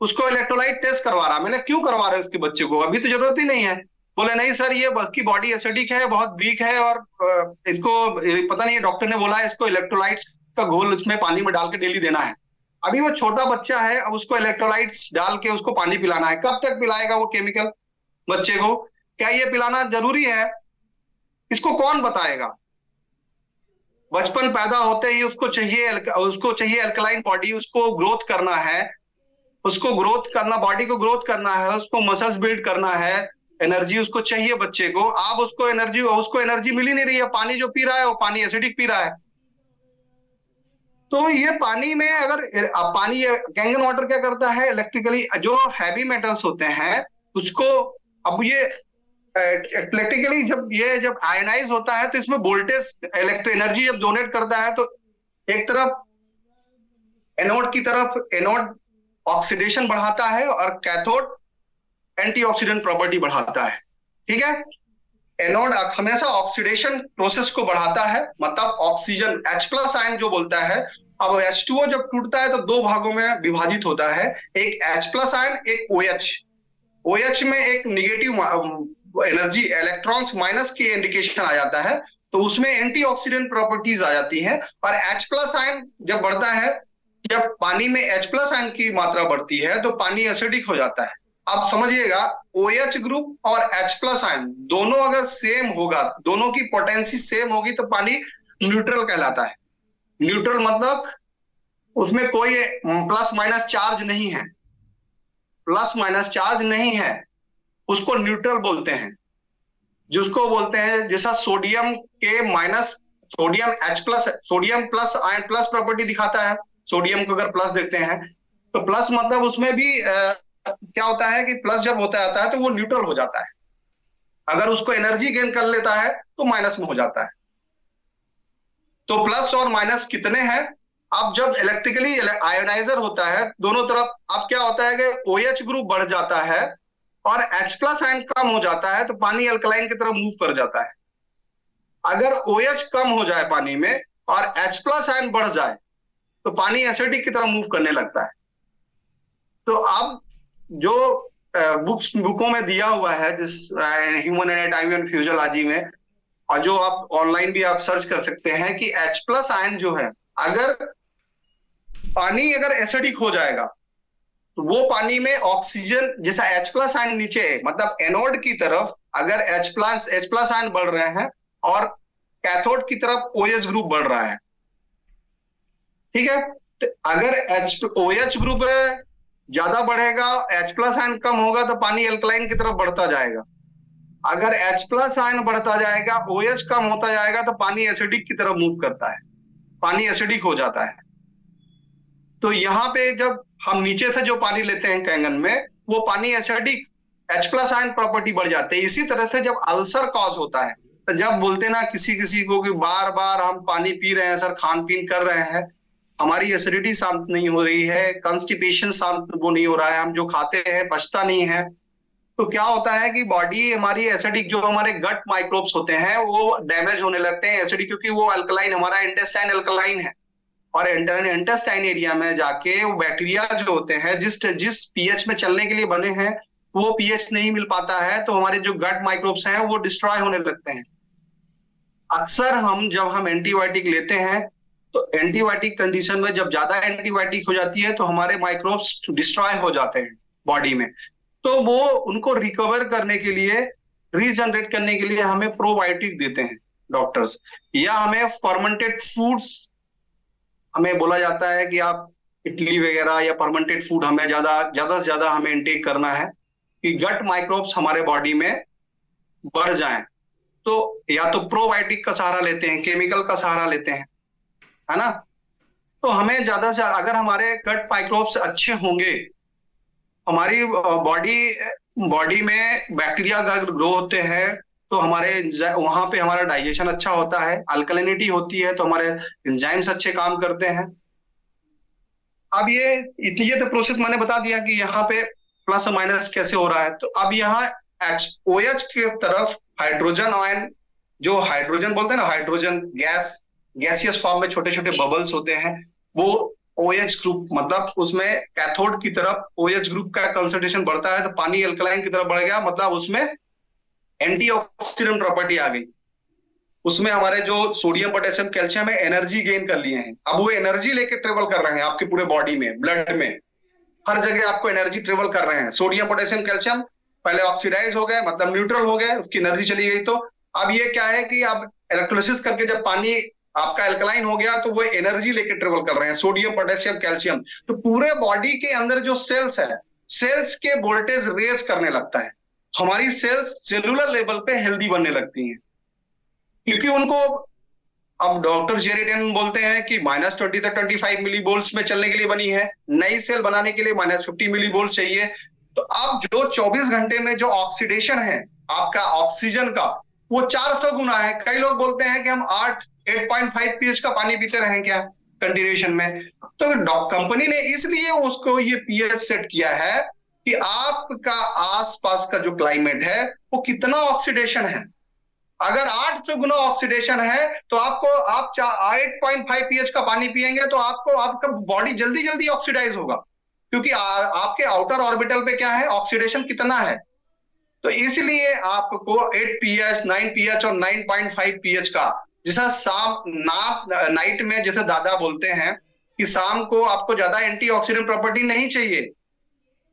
उसको इलेक्ट्रोलाइट टेस्ट करवा रहा। मैंने क्यों करवा रहे हो उसके बच्चे को, अभी तो जरूरत ही नहीं है। बोले नहीं सर, ये बस की बॉडी एसिडिक है, बहुत वीक है, और इसको पता नहीं है, डॉक्टर ने बोला है इसको इलेक्ट्रोलाइट्स का घोल उसमें पानी में डाल के डेली देना है। अभी वो छोटा बच्चा है, अब उसको इलेक्ट्रोलाइट्स डाल के उसको पानी पिलाना है। कब तक पिलाएगा वो केमिकल बच्चे को? क्या ये पिलाना जरूरी है? इसको कौन बताएगा? बचपन पैदा होते ही उसको चाहिए अल्कलाइन बॉडी, उसको ग्रोथ करना है, उसको ग्रोथ करना, बॉडी को ग्रोथ करना है, उसको मसल्स बिल्ड करना है, एनर्जी उसको चाहिए बच्चे को। आप उसको एनर्जी मिल ही नहीं रही है, पानी जो पी रहा है वो पानी एसिडिक पी रहा है। तो ये पानी में अगर अब पानी, ये कैंगन वाटर क्या करता है इलेक्ट्रिकली, जो हैवी मेटल्स होते हैं उसको, अब ये इलेक्ट्रिकली जब आयनाइज होता है तो इसमें वोल्टेज, इलेक्ट्रिक एनर्जी जब डोनेट करता है तो एक तरफ एनोड ऑक्सीडेशन बढ़ाता है और कैथोड एंटीऑक्सीडेंट प्रॉपर्टी बढ़ाता है। ठीक है, एनोड हमेशा ऑक्सीडेशन प्रोसेस को बढ़ाता है, मतलब ऑक्सीजन H+ आयन जो बोलता है। अब H2O जब टूटता है तो दो भागों में विभाजित होता है, एक H+ आयन, एक OH। OH में एक निगेटिव एनर्जी, इलेक्ट्रॉन्स माइनस की इंडिकेशन आ जाता है, तो उसमें एंटीऑक्सीडेंट प्रॉपर्टीज आ जाती है। और H+ आयन जब बढ़ता है, जब पानी में H+ आयन की मात्रा बढ़ती है तो पानी एसिडिक हो जाता है। आप समझिएगा, OH ग्रुप और H+ आयन दोनों अगर सेम होगा, दोनों की पोटेंसी सेम होगी तो पानी न्यूट्रल कहलाता है। न्यूट्रल मतलब उसमें कोई प्लस माइनस चार्ज नहीं है, प्लस माइनस चार्ज नहीं है, उसको न्यूट्रल बोलते हैं। जिसको बोलते हैं, जैसा सोडियम के minus, sodium plus ion plus property दिखाता है। सोडियम को अगर प्लस देखते हैं तो प्लस मतलब उसमें भी क्या होता है कि प्लस जब होता आता है तो वो न्यूट्रल हो जाता है, अगर उसको एनर्जी गेन कर लेता है तो माइनस में हो जाता है। तो प्लस और माइनस कितने हैं? अब जब इलेक्ट्रिकली आयोनाइजर होता है दोनों तरफ, अब क्या होता है कि OH ग्रुप बढ़ जाता है और H+ आयन कम हो जाता है तो पानी अल्कलाइन की तरफ मूव कर जाता है। अगर OH कम हो जाए पानी में और H+ आयन बढ़ जाए तो पानी एसिडिक की तरफ मूव करने लगता है। तो अब जो बुकों में दिया हुआ है, जिस ह्यूमन एनाटॉमी एंड फिजियोलॉजी में, और जो आप ऑनलाइन भी आप सर्च कर सकते हैं कि H+ आयन जो है, अगर पानी अगर एसिडिक हो जाएगा तो वो पानी में ऑक्सीजन, जैसा H+ आयन नीचे है, मतलब एनोड की तरफ अगर H+ आयन बढ़ रहे हैं और कैथोड की तरफ OH ग्रुप बढ़ रहा है। ठीक है, तो अगर OH ग्रुप ज्यादा बढ़ेगा, H+ आयन कम होगा तो पानी अल्कलाइन की तरफ बढ़ता जाएगा। अगर H+ आयन बढ़ता जाएगा, OH कम होता जाएगा तो पानी एसिडिक की तरफ मूव करता है, पानी एसिडिक हो जाता है। तो यहां पे जब हम नीचे से जो पानी लेते हैं कैंगन में, वो पानी एसिडिक, H+ आयन प्रॉपर्टी बढ़ जाते हैं। इसी तरह से जब अल्सर कॉज होता है, तो जब बोलते ना किसी किसी को कि बार बार हम पानी पी रहे हैं सर, खान पीन कर रहे हैं, हमारी एसिडिटी शांत नहीं हो रही है, कॉन्स्टिपेशन शांत वो नहीं हो रहा है, हम जो खाते हैं पचता नहीं है, तो क्या होता है कि बॉडी हमारी एसिडिक, जो हमारे गट माइक्रोब्स होते हैं वो डैमेज होने लगते हैं एसिडिक, क्योंकि वो अल्कलाइन, हमारा इंटेस्टाइन अल्कलाइन है, और इंटेस्टाइन एरिया में जाके वो बैक्टीरिया जो होते हैं जिस पीएच में चलने के लिए बने हैं वो पीएच नहीं मिल पाता है, तो हमारे जो गट माइक्रोब्स हैं वो डिस्ट्रॉय होने लगते हैं। अक्सर जब हम एंटीबायोटिक लेते हैं तो एंटीबायोटिक कंडीशन में जब ज्यादा एंटीबायोटिक हो जाती है तो हमारे माइक्रोब्स डिस्ट्रॉय हो जाते हैं बॉडी में, तो वो उनको रिकवर करने के लिए, रीजनरेट करने के लिए हमें प्रोबायोटिक देते हैं डॉक्टर्स, या हमें फर्मेंटेड फूड्स, हमें बोला जाता है कि आप इडली वगैरह या फर्मेंटेड फूड हमें ज्यादा से ज्यादा हमें इंटेक करना है कि गट माइक्रोब्स हमारे बॉडी में बढ़ जाएं। तो या तो प्रोबायोटिक का सहारा लेते हैं, केमिकल का सहारा लेते हैं, है ना। तो हमें ज्यादा से, अगर हमारे गट माइक्रोब्स अच्छे होंगे, हमारी बॉडी में बैक्टीरिया अगर ग्रो होते हैं तो हमारे वहां पे हमारा डाइजेशन अच्छा होता है, अल्कलिनिटी होती है तो हमारे एंजाइम्स अच्छे काम करते हैं। अब ये तो प्रोसेस मैंने बता दिया कि यहाँ पे प्लस और माइनस कैसे हो रहा है। तो अब यहाँ OH की तरफ हाइड्रोजन आयन, जो हाइड्रोजन बोलते हैं ना, हाइड्रोजन गैसियस फॉर्म में छोटे छोटे बबल्स होते हैं, वो OH ग्रुप, मतलब उसमें कैथोड की तरफ OH ग्रुप का कंसंट्रेशन बढ़ता है तो पानी एल्कलाइन की तरफ बढ़ गया, मतलब उसमें एंटीऑक्सीडेंट प्रॉपर्टी आ गई। उसमें हमारे जो सोडियम पोटेशियम कैल्शियम है एनर्जी गेन कर लिए हैं, अब वो एनर्जी लेके ट्रेवल कर रहे हैं आपके पूरे बॉडी में, ब्लड में, हर जगह आपको एनर्जी ट्रेवल कर रहे हैं। सोडियम पोटेशियम कैल्शियम पहले ऑक्सीडाइज हो गए, मतलब न्यूट्रल हो गए, उसकी एनर्जी चली गई। तो अब ये क्या है कि अब इलेक्ट्रोलिसिस करके जब पानी आपका एल्कलाइन हो गया तो वो एनर्जी लेके ट्रेवल कर रहे हैं, सोडियम पोटेशियम कैल्शियम। तो पूरे बॉडी के अंदर जो सेल्स है, सेल्स के वोल्टेज रेज करने लगता है, हमारी सेल्स सेलुलर लेवल पे हेल्दी बनने लगती हैं, क्योंकि उनको अब डॉक्टर जेरेटियन बोलते हैं कि -20 से 25 मिली वोल्ट्स में चलने के लिए बनी है, नई सेल बनाने के लिए -50 मिली वोल्ट चाहिए। तो अब जो 24 घंटे में जो ऑक्सीडेशन है आपका ऑक्सीजन का, वो 400 गुना है। कई लोग बोलते हैं कि हम 8.5 पीएच का पानी पीते रहे क्या कंटिन्यूएशन में। तो कंपनी ने इसलिए उसको ये पीएच सेट किया है कि आपका आसपास का जो क्लाइमेट है वो कितना ऑक्सीडेशन है। अगर 800 गुना ऑक्सीडेशन है तो आप 8.5 पीएच का पानी पिएंगे तो आपका बॉडी जल्दी जल्दी ऑक्सीडाइज होगा, क्योंकि आपके आउटर ऑर्बिटल पे क्या है, ऑक्सीडेशन कितना है। तो इसलिए आपको 8 पीएच, 9 पीएच और 9.5 पीएच का, जैसा नाइट में जैसे दादा बोलते हैं कि शाम को आपको ज्यादा एंटीऑक्सीडेंट प्रॉपर्टी नहीं चाहिए।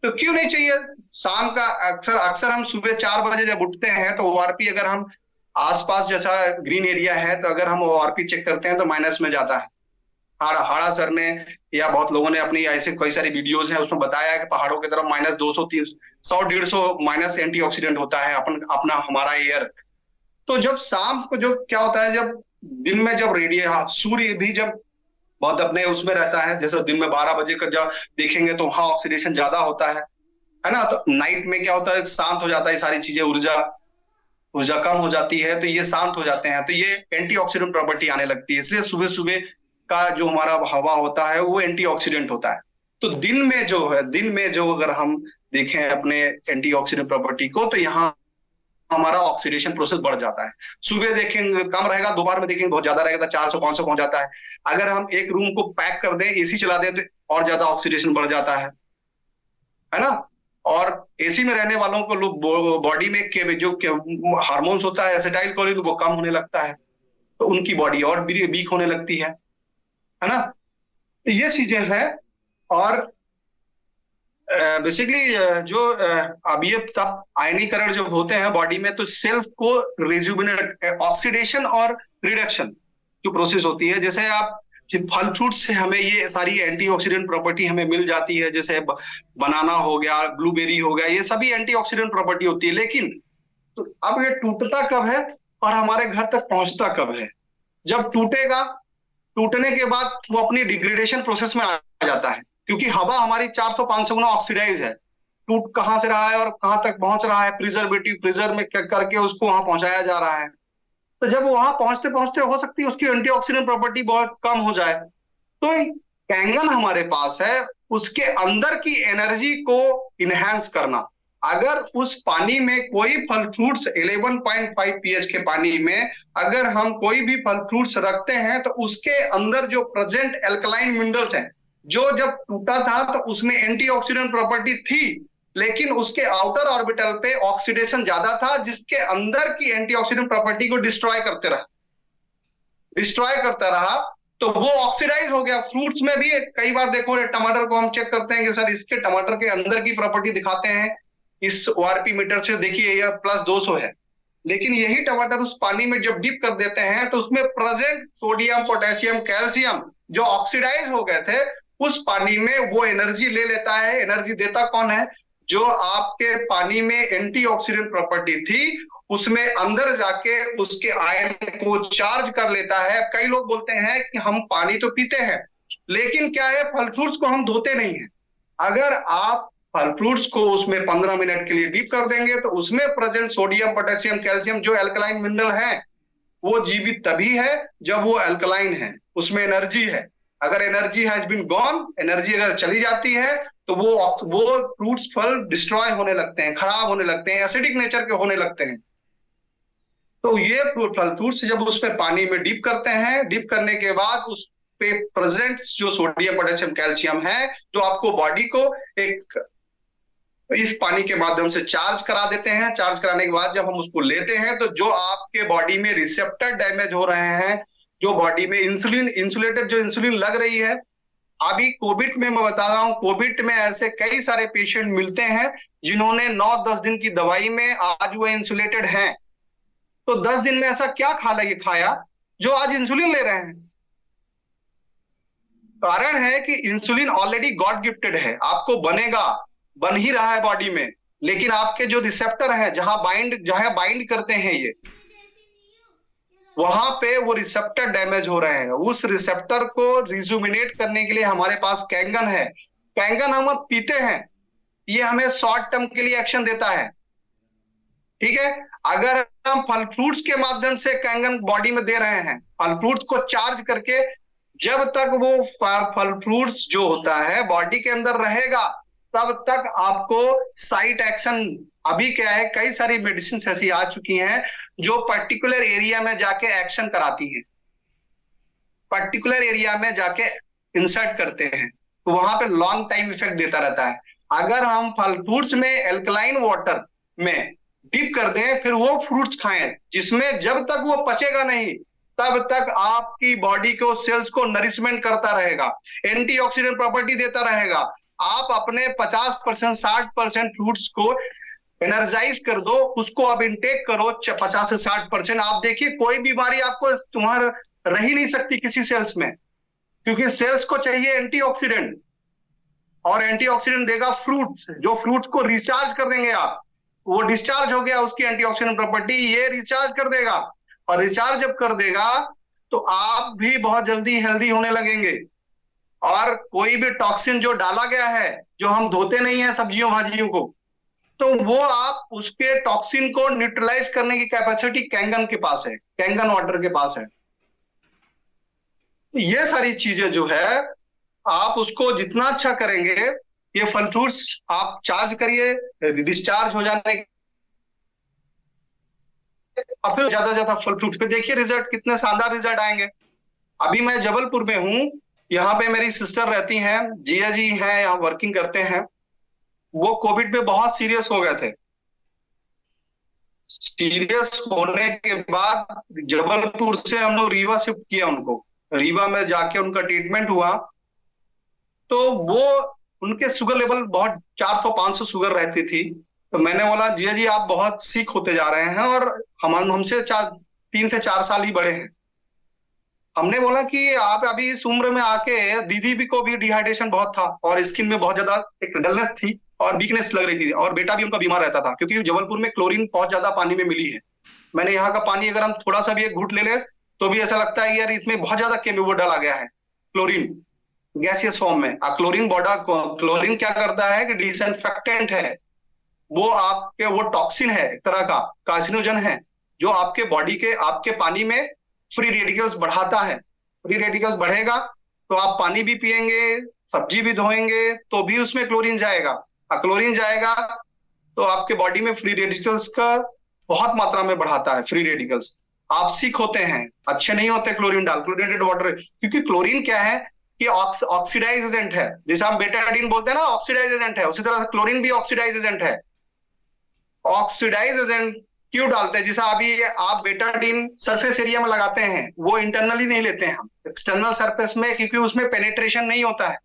तो क्यों नहीं चाहिए? शाम का अक्सर हम सुबह 4 बजे जब उठते हैं तो ओआरपी, अगर हम आसपास जैसा ग्रीन एरिया है तो अगर हम ओआरपी चेक करते हैं तो माइनस में जाता है। हाड़ा सर ने या बहुत लोगों ने अपनी ऐसे कई सारी वीडियोज हैं उसमें बताया है कि पहाड़ों की तरफ -200, 300, 100, 150 माइनस एंटीऑक्सीडेंट होता है अपना हमारा एयर। तो जब शाम को जो क्या होता है, जब दिन में जब सूर्य भी जब बहुत अपने उसमें रहता है, जैसे दिन में 12 बजे का जब देखेंगे तो वहां ऑक्सीडेशन ज्यादा होता है ना। तो नाइट में क्या होता है, शांत हो जाता है, सारी चीजें, ऊर्जा कम हो जाती है तो ये शांत हो जाते हैं, तो ये एंटीऑक्सीडेंट प्रॉपर्टी आने लगती है। इसलिए सुबह सुबह का जो हमारा हवा होता है वो एंटीऑक्सीडेंट होता है। तो दिन में जो अगर हम देखें अपने एंटीऑक्सीडेंट प्रॉपर्टी को, तो यहाँ हमारा ऑक्सीडेशन प्रोसेस बढ़ जाता है। सुबह देखेंगे कम रहेगा, दोपहर में देखेंगे बहुत ज्यादा रहेगा, 400-500 पहुंच जाता है। अगर हम एक रूम को पैक कर दें, एसी चला दें, तो और ज्यादा ऑक्सीडेशन बढ़ जाता है ना। और एसी में रहने वालों को लोग बॉडी में जो हार्मोन्स होता है एसिटाइल कोलिन, वो कम होने लगता है, तो उनकी बॉडी और वीक होने लगती है ना। तो ये चीजें हैं। और बेसिकली जो अब ये सब आयनीकरण जो होते हैं बॉडी में, तो सेल्फ को रिजुविनेट, ऑक्सीडेशन और रिडक्शन जो प्रोसेस होती है, जैसे आप फल फ्रूट से हमें ये सारी एंटीऑक्सीडेंट प्रॉपर्टी हमें मिल जाती है, जैसे बनाना हो गया, ब्लूबेरी हो गया, ये सभी एंटीऑक्सीडेंट प्रॉपर्टी होती है। लेकिन तो अब ये टूटता कब है और हमारे घर तक पहुंचता कब है? जब टूटेगा, टूटने के बाद वो अपनी डिग्रेडेशन प्रोसेस में आ जाता है, क्योंकि हवा हमारी 400-500 गुना ऑक्सीडाइज है। टूट कहां से रहा है और कहां तक पहुंच रहा है, प्रिजर्व में करके उसको वहां पहुंचाया जा रहा है। तो जब वहां पहुंचते पहुंचते हो सकती है उसकी एंटीऑक्सीडेंट प्रॉपर्टी बहुत कम हो जाए। तो कैंगन हमारे पास है, उसके अंदर की एनर्जी को इनहेंस करना। अगर उस पानी में कोई फल फ्रूट्स 11.5 पीएच के पानी में अगर हम कोई भी फल फ्रूट्स रखते हैं तो उसके अंदर जो प्रेजेंट एल्कलाइन मिनरल्स हैं, जो जब टूटा था तो उसमें एंटीऑक्सीडेंट प्रॉपर्टी थी, लेकिन उसके आउटर ऑर्बिटल पे ऑक्सीडेशन ज्यादा था, जिसके अंदर की एंटीऑक्सीडेंट प्रॉपर्टी को डिस्ट्रॉय करता रहा, तो वो ऑक्सीडाइज हो गया। फ्रूट्स में भी कई बार देखो, टमाटर को हम चेक करते हैं कि सर इसके टमाटर के अंदर की प्रॉपर्टी दिखाते हैं इस ओआरपी मीटर से, देखिए यह +200 है, लेकिन यही टमाटर उस पानी में जब डिप कर देते हैं तो उसमें प्रेजेंट सोडियम पोटेशियम कैल्शियम जो ऑक्सीडाइज हो गए थे, उस पानी में वो एनर्जी ले लेता है। एनर्जी देता कौन है? जो आपके पानी में एंटीऑक्सीडेंट प्रॉपर्टी थी, उसमें अंदर जाके उसके आयन को चार्ज कर लेता है। कई लोग बोलते हैं कि हम पानी तो पीते हैं, लेकिन क्या है, फल फ्रूट्स को हम धोते नहीं हैं। अगर आप फल फ्रूट्स को उसमें 15 मिनट के लिए डीप कर देंगे तो उसमें प्रेजेंट सोडियम पोटेशियम कैल्शियम जो एल्कलाइन मिनरल है, वो जीवित तभी है जब वो एल्कलाइन है, उसमें एनर्जी है। अगर energy has been gone, energy अगर चली जाती है तो वो फ्रूट्स, फल डिस्ट्रॉय होने लगते हैं, खराब होने लगते हैं, एसिडिक नेचर के होने लगते हैं। तो ये फल फ्रूट्स जब उस पे पानी में डीप करते हैं, डीप करने के बाद उस पे प्रेजेंट जो सोडियम पोटेशियम कैल्शियम है, जो आपको बॉडी को एक इस पानी के माध्यम से चार्ज करा देते हैं। चार्ज कराने के बाद जब हम उसको लेते हैं तो जो आपके बॉडी में रिसेप्टर डैमेज हो रहे हैं, जो बॉडी में इंसुलेटेड जो इंसुलिन लग रही है, अभी कोविड में मैं बता रहा हूं, कोविड में ऐसे कई सारे पेशेंट मिलते हैं जिन्होंने 9-10 दिन की दवाई में आज वो इंसुलेटेड हैं। तो 10 दिन में ऐसा क्या खाया जो आज इंसुलिन ले रहे हैं? कारण है कि इंसुलिन ऑलरेडी गॉड गिफ्टेड है, आपको बन ही रहा है बॉडी में, लेकिन आपके जो रिसेप्टर है जहां बाइंड करते हैं ये, वहां पे वो रिसेप्टर डैमेज हो रहे हैं। उस रिसेप्टर को रिजुमिनेट करने के लिए हमारे पास कैंगन है। कैंगन हम पीते हैं, ये हमें शॉर्ट टर्म के लिए एक्शन देता है, ठीक है। अगर हम फल फ्रूट्स के माध्यम से कैंगन बॉडी में दे रहे हैं, फल फ्रूट को चार्ज करके, जब तक वो फल फ्रूट्स जो होता है बॉडी के अंदर रहेगा, तब तक आपको साइट एक्शन, अभी क्या है, कई सारी मेडिसिन ऐसी आ चुकी हैं जो पर्टिकुलर एरिया में जाके एक्शन कराती हैं, पर्टिकुलर एरिया में जाके इंसर्ट करते हैं, तो वहां पे लॉन्ग टाइम इफेक्ट देता रहता है। अगर हम फल फ्रूट्स में एल्कलाइन वाटर में डिप कर दें, फिर वो फ्रूट्स खाएं, जिसमें जब तक वो पचेगा नहीं तब तक आपकी बॉडी को, सेल्स को नरिशमेंट करता रहेगा, एंटीऑक्सीडेंट प्रॉपर्टी देता रहेगा। आप अपने 50% 60% फ्रूट्स को एनर्जाइज कर दो, उसको अब इनटेक करो 50 से 60%। आप देखिए कोई बीमारी आपको तुम्हारा रह ही नहीं सकती किसी सेल्स में, क्योंकि सेल्स को चाहिए एंटीऑक्सीडेंट, और एंटीऑक्सीडेंट देगा फ्रूट्स, जो फ्रूट्स को रिचार्ज कर देंगे आप। वो डिस्चार्ज हो गया उसकी एंटीऑक्सीडेंट प्रॉपर्टी, ये रिचार्ज कर देगा, और रिचार्ज जब कर देगा तो आप भी बहुत जल्दी हेल्दी होने लगेंगे। और कोई भी टॉक्सिन जो डाला गया है, जो हम धोते नहीं है सब्जियों भाजियों को, तो वो आप उसके टॉक्सिन को न्यूट्रलाइज करने की कैपेसिटी कैंगन के पास है, कैंगन वाटर के पास है। ये सारी चीजें जो है, आप उसको जितना अच्छा करेंगे, ये फल फ्रूट्स आप चार्ज करिए, डिस्चार्ज हो जाने और फिर ज्यादा फल फ्रूट पे देखिए रिजल्ट, कितने शानदार रिजल्ट आएंगे। अभी मैं जबलपुर में हूं, यहाँ पे मेरी सिस्टर रहती हैं, जिया जी हैं, यहाँ वर्किंग करते हैं। वो कोविड में बहुत सीरियस हो गए थे। सीरियस होने के बाद जबलपुर से हम लोग रीवा शिफ्ट किया उनको, रीवा में जाके उनका ट्रीटमेंट हुआ। तो वो, उनके शुगर लेवल बहुत 400-500 शुगर रहती थी। तो मैंने बोला जिया जी आप बहुत सीख होते जा रहे हैं, और हमसे 3 से 4 साल ही बड़े हैं। हमने बोला कि आप अभी इस उम्र में आके, दीदी भी को भी डिहाइड्रेशन बहुत था, और स्किन में बहुत ज्यादा एक डलनेस थी और वीकनेस लग रही थी, और बेटा भी उनका बीमार रहता था, क्योंकि जबलपुर में क्लोरीन बहुत ज्यादा पानी में मिली है। मैंने यहाँ का पानी अगर हम थोड़ा सा भी एक घूंट ले ले तो भी ऐसा लगता है यार इसमें बहुत ज्यादा केमिकल डाला गया है, क्लोरीन गैसियस फॉर्म में। क्लोरीन क्या करता है कि डिसइंफेक्टेंट है, वो आपके, वो टॉक्सिन है, एक तरह का कार्सिनोजन है, जो आपके बॉडी के, आपके पानी में फ्री रेडिकल्स बढ़ाता है। फ्री रेडिकल्स बढ़ेगा तो आप पानी भी पिएंगे, सब्जी भी धोएंगे, तो भी उसमें क्लोरीन जाएगा। क्लोरीन जाएगा तो आपके बॉडी में फ्री रेडिकल्स का बहुत मात्रा में बढ़ाता है। फ्री रेडिकल्स आप सिक होते हैं, अच्छे नहीं होते क्लोरीन डाल, क्लोरीनेटेड वाटर, क्योंकि क्लोरीन क्या है कि ऑक्सीडाइज एजेंट है। जैसे हम बेटाडीन बोलते हैं ना, ऑक्सीडाइज एजेंट है, उसी तरह क्लोरीन भी ऑक्सीडाइज एजेंट है। ऑक्सीडाइज एजेंट क्यों डालते हैं? जैसा अभी आप बेटाडीन सरफेस एरिया में लगाते हैं, वो इंटरनली नहीं लेते हैं हम, एक्सटर्नल सरफेस में, क्योंकि उसमें पेनिट्रेशन नहीं होता है,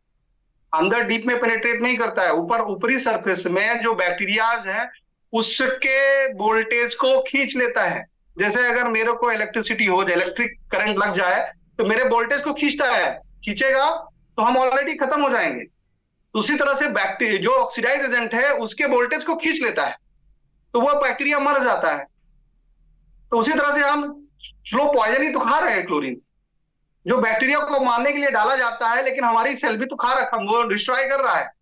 अंदर डीप में पेनिट्रेट नहीं करता है। ऊपरी सरफेस में जो बैक्टीरियाज है उसके वोल्टेज को खींच लेता है। जैसे अगर मेरे को इलेक्ट्रिसिटी हो जाए, इलेक्ट्रिक करंट लग जाए, तो मेरे वोल्टेज को खींचता है, खींचेगा तो हम ऑलरेडी खत्म हो जाएंगे। तो उसी तरह से बैक्टीरिया जो ऑक्सीडाइज एजेंट है उसके वोल्टेज को खींच लेता है, तो वो बैक्टीरिया मर जाता है। तो उसी तरह से हम स्लो पॉइजन ही तो खा रहे हैं, क्लोरीन जो बैक्टीरिया को मारने के लिए डाला जाता है, लेकिन हमारी सेल भी तो खा रखा, वो डिस्ट्रॉय कर रहा है।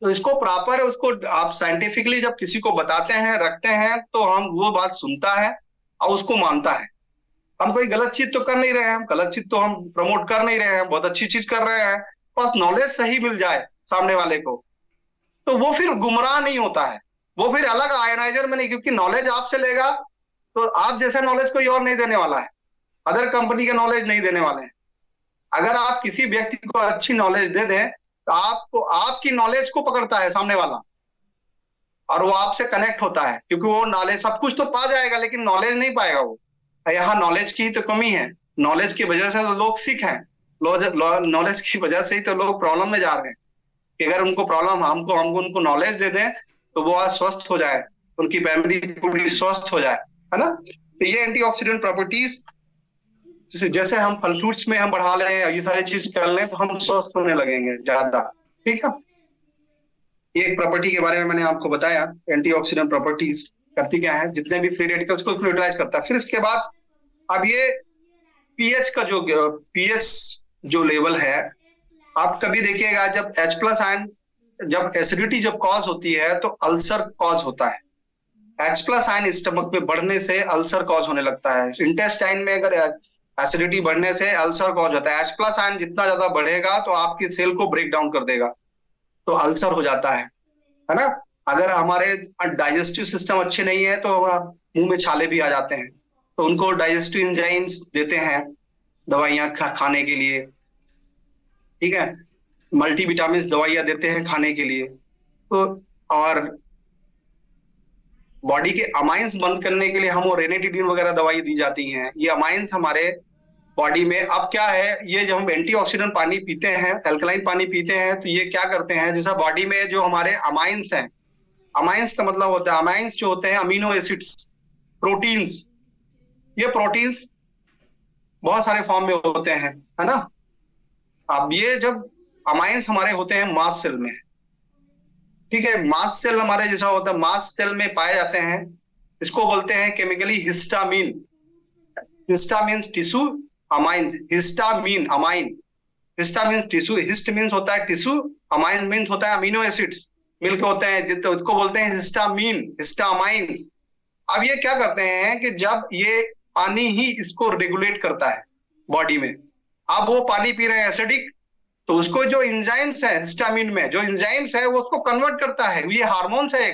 तो इसको प्रॉपर, उसको आप साइंटिफिकली जब किसी को बताते हैं, रखते हैं, तो हम वो बात सुनता है और उसको मानता है। हम कोई गलत चीज तो कर नहीं रहे हैं, गलत चीज तो हम प्रमोट कर नहीं रहे हैं, बहुत अच्छी चीज कर रहे हैं। बस नॉलेज सही मिल जाए सामने वाले को, तो वो फिर गुमराह नहीं होता है, वो फिर अलग आयनाइजर में नहीं, क्योंकि नॉलेज आपसे लेगा तो आप जैसा नॉलेज कोई और नहीं देने वाला है, अदर कंपनी का नॉलेज नहीं देने वाले हैं। अगर आप किसी व्यक्ति को अच्छी नॉलेज दे दें तो आपको आपकी नॉलेज को पकड़ता है सामने वाला, और वो आपसे कनेक्ट होता है, क्योंकि वो नॉलेज सब कुछ तो पा जाएगा लेकिन नॉलेज नहीं पाएगा वो। यहाँ नॉलेज की ही तो कमी है। नॉलेज की वजह से तो लोग सिक हैं। नॉलेज की वजह से ही तो लोग प्रॉब्लम में जा रहे हैं, कि अगर उनको प्रॉब्लम हमको हमको उनको नॉलेज दे दें तो वो आज स्वस्थ हो जाए, उनकी फैमिली पूरी स्वस्थ हो जाए, है ना। तो ये एंटीऑक्सीडेंट प्रॉपर्टीज, जैसे हम फल फ्रूट्स में हम बढ़ा लें, ये सारी चीज कर लें तो हम स्वस्थ होने लगेंगे ज्यादा। ठीक है, ये एक प्रॉपर्टी के बारे में मैंने आपको बताया। एंटीऑक्सीडेंट प्रॉपर्टीज करती क्या है, जितने भी फ्री रेडिकल्स को न्यूट्रलाइज करता है। फिर इसके बाद अब ये पीएच का जो पीएच जो लेवल है, आप कभी देखिएगा जब H प्लस आयन, जब एसिडिटी जब कॉज होती है तो अल्सर कॉज होता है। H प्लस आयन स्टमक में बढ़ने से अल्सर कॉज होने लगता है। इंटेस्टाइन में अगर एसिडिटी बढ़ने से अल्सर कॉज होता है। H प्लस आयन जितना ज्यादा बढ़ेगा तो आपकी सेल को ब्रेक डाउन कर देगा, तो अल्सर हो जाता है ना। अगर हमारे डाइजेस्टिव सिस्टम अच्छे नहीं है तो मुंह में छाले भी आ जाते हैं, तो उनको डाइजेस्टिव एंजाइम्स देते हैं दवाइयां खाने के लिए। ठीक है, मल्टीविटामिन दवाइयां देते हैं खाने के लिए। तो और बॉडी के अमाइंस बंद करने के लिए हम रेनेटिडिन वगैरह दवाई दी जाती हैं। ये अमाइंस हमारे बॉडी में, अब क्या है, ये जब हम एंटीऑक्सीडेंट पानी पीते हैं, अल्कलाइन पानी पीते हैं, तो ये क्या करते हैं, जैसा बॉडी में जो हमारे अमाइंस हैं, अमाइंस का मतलब होता है, अमाइंस जो होते हैं अमीनो एसिड्स, प्रोटीन्स। ये प्रोटीन्स बहुत सारे फॉर्म में होते हैं, है ना। अब ये जब अमाइंस हमारे होते हैं मास सेल में, ठीक है, मास सेल हमारे जैसा होता है, मास सेल में पाए जाते हैं। इसको बोलते हैं केमिकली हिस्टामिन। हिस्टा means tissue, amine histamine, amine. हिस्टा मीन्स टिश्यू, हिस्ट मीन्स होता है टिश्यू, अमाइन मीन्स होता है अमीनो एसिड्स मिलके होते हैं, तो इसको बोलते हैं हिस्टामिन, हिस्टामाइंस। अब ये क्या करते हैं कि जब ये पानी ही इसको रेगुलेट करता है बॉडी में, अब वो पानी पी रहे हैं एसिडिक, तो उसको जो इंजाइम्स है हिस्टामिन में, जो इंजाइम्स है वो उसको कन्वर्ट करता है। ये हार्मोन्स है,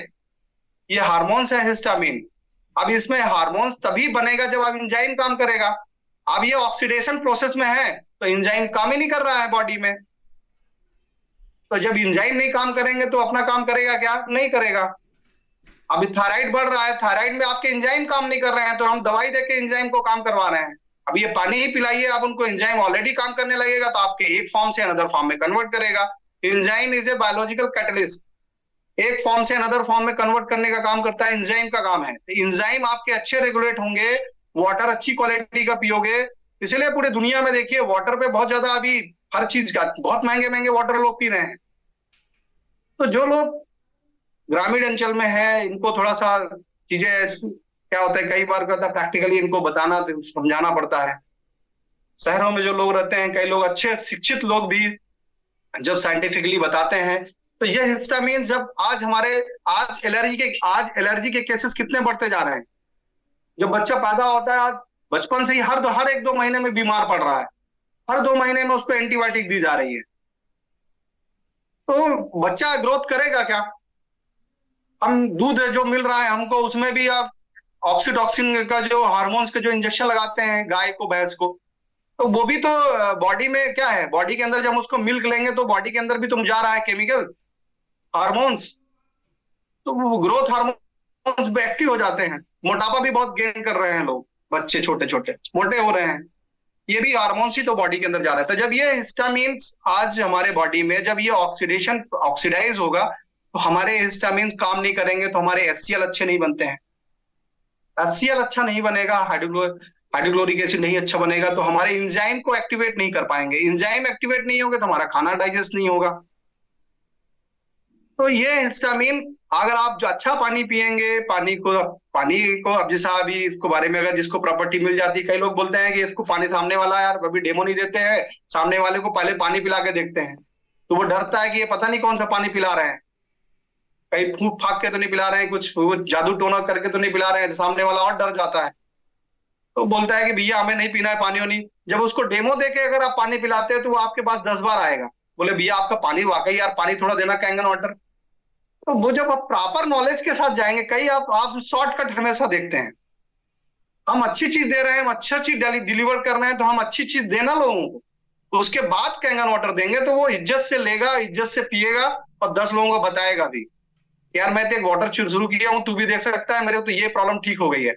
ये हार्मोन्स है हिस्टामिन। अब इसमें हार्मोन्स तभी बनेगा जब अब इंजाइम काम करेगा। अब ये ऑक्सीडेशन प्रोसेस में है तो इंजाइम काम ही नहीं कर रहा है बॉडी में। तो जब इंजाइम नहीं काम करेंगे तो अपना काम करेगा क्या, नहीं करेगा। अभी थायराइड बढ़ रहा है, थायराइड में आपके एंजाइम काम नहीं कर रहे हैं, तो हम दवाई देके एंजाइम को काम करवा रहे हैं। अब ये पानी ही पिलाइए, आप उनको एंजाइम ऑलरेडी काम करने लगेगा तो आपके एक फॉर्म से अनदर फॉर्म में कन्वर्ट करेगा। Enzyme is a biological catalyst, एक फॉर्म से अनदर फॉर्म में कन्वर्ट करने का काम करता है, एंजाइम का काम है। तो एंजाइम आपके अच्छे रेगुलेट होंगे, वाटर अच्छी क्वालिटी का पियोगे। इसलिए पूरे दुनिया में देखिए वाटर पे बहुत ज्यादा अभी हर चीज का बहुत महंगे महंगे वाटर लोग पी रहे हैं। तो जो लोग ग्रामीण अंचल में है, इनको थोड़ा सा चीजें क्या होता है, कई बार कहता है प्रैक्टिकली इनको बताना समझाना पड़ता है। शहरों में जो लोग रहते हैं, कई लोग अच्छे शिक्षित लोग भी जब साइंटिफिकली बताते हैं, तो ये हिस्टामिन जब आज एलर्जी के केसेस कितने बढ़ते जा रहे हैं। जब बच्चा पैदा होता है, आज बचपन से ही हर एक दो महीने में बीमार पड़ रहा है, हर 2 महीने में उसको एंटीबायोटिक दी जा रही है। तो बच्चा ग्रोथ करेगा क्या। हम दूध जो मिल रहा है हमको, उसमें भी आप ऑक्सीटॉक्सिन का जो हार्मोन्स के जो इंजेक्शन लगाते हैं गाय को, भैंस को, तो वो भी तो बॉडी में क्या है, बॉडी के अंदर जब हम उसको मिल्क लेंगे तो बॉडी के अंदर भी तुम जा रहा है केमिकल हार्मोन्स, तो वो ग्रोथ हार्मोन्स भी एक्टिव हो जाते हैं। मोटापा भी बहुत गेन कर रहे हैं लोग, बच्चे छोटे छोटे मोटे हो रहे हैं, ये भी हार्मोन्स ही तो बॉडी के अंदर जा रहा है। तो जब ये हिस्टामिन्स आज हमारे बॉडी में जब ये ऑक्सीडाइज होगा तो हमारे हिस्टामिन्स काम नहीं करेंगे, तो हमारे HCl अच्छे नहीं बनते हैं। HCl अच्छा नहीं बनेगा, हाइड्रोक्लोरिक एसिड नहीं अच्छा बनेगा, तो हमारे इंजाइम को एक्टिवेट नहीं कर पाएंगे। इंजाइम एक्टिवेट नहीं होंगे तो हमारा खाना डाइजेस्ट नहीं होगा। तो ये हिस्टामिन, अगर आप जो अच्छा पानी पिएंगे, पानी को अब जैसा अभी इसको बारे में अगर जिसको प्रॉपर्टी मिल जाती है, कई लोग बोलते हैं कि इसको पानी सामने वाला यार अभी डेमो नहीं देते हैं, सामने वाले को पहले पानी पिला के देखते हैं, तो वो डरता है कि ये पता नहीं कौन सा पानी पिला रहे हैं, कहीं फूक फाक के तो नहीं पिला रहे हैं, कुछ वो जादू टोना करके तो नहीं पिला रहे हैं, सामने वाला और डर जाता है, तो बोलता है कि भैया हमें नहीं पीना है पानी वानी। जब उसको डेमो देके अगर आप पानी पिलाते हैं तो वो आपके पास 10 बार आएगा, बोले भैया आपका पानी वाकई यार, पानी थोड़ा देना कैंगन वाटर। तो वो जब आप प्रॉपर नॉलेज के साथ जाएंगे, कई आप शॉर्टकट हमेशा देखते हैं। हम अच्छी चीज दे रहे हैं, हम अच्छा चीज डिलीवर कर रहे हैं, तो हम अच्छी चीज देना लोगों को, उसके बाद कैंगन वाटर देंगे तो वो इज्जत से लेगा, इज्जत से पिएगा और 10 लोगों को बताएगा भी, यार मैं तो एक वाटर शुरू किया हूं, तू भी देख सकता है, मेरे को तो ये प्रॉब्लम ठीक हो गई है।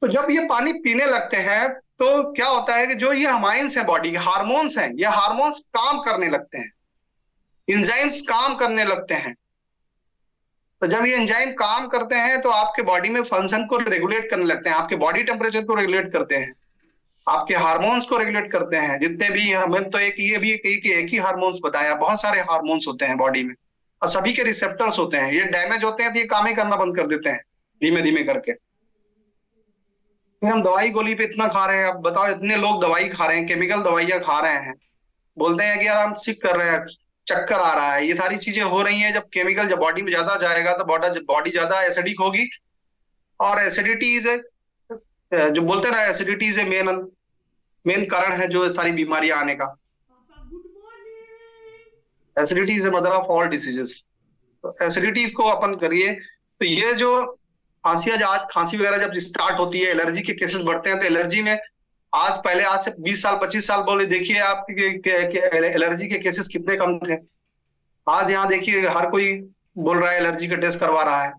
तो जब ये पानी पीने लगते हैं तो क्या होता है कि जो ये हमाइंस हैं, बॉडी के हार्मोन्स हैं, ये हार्मोन्स काम करने लगते हैं, इंजाइम्स काम करने लगते हैं। तो जब ये एंजाइम काम करते हैं तो आपके बॉडी में फंक्शन को रेगुलेट करने लगते हैं, आपके बॉडी टेम्परेचर को रेगुलेट करते हैं, आपके हार्मोन्स को रेगुलेट करते हैं। जितने भी, हमें तो एक ये भी एक ही हार्मोन्स बताया, बहुत सारे हार्मोन्स होते हैं बॉडी में और सभी के रिसेप्टर्स होते हैं। ये डैमेज होते हैं तो ये काम ही करना बंद कर देते हैं धीमे धीमे करके। फिर हम दवाई गोली पे इतना खा रहे हैं, अब बताओ, इतने लोग दवाई खा रहे हैं, केमिकल दवाइयां खा रहे हैं, बोलते हैं कि यार हम सिक कर रहे हैं, चक्कर आ रहा है, ये सारी चीजें हो रही हैं। जब केमिकल जब बॉडी में ज्यादा जाएगा तो बॉडी ज्यादा एसिडिक होगी, और एसिडिटी इज, जो बोलते हैं ना, acidity is a main main कारण है जो सारी बीमारियां आने का। Acidity is a mother of all diseases. तो एसिडिटी को अपन करिए। तो ये जो खांसी वगैरह जब स्टार्ट होती है, एलर्जी के केसेस बढ़ते हैं, तो एलर्जी में आज से 20 साल 25 साल बोले देखिए आप एलर्जी के केसेस कितने कम थे। आज यहाँ देखिए हर कोई बोल रहा है एलर्जी के टेस्ट करवा रहा है,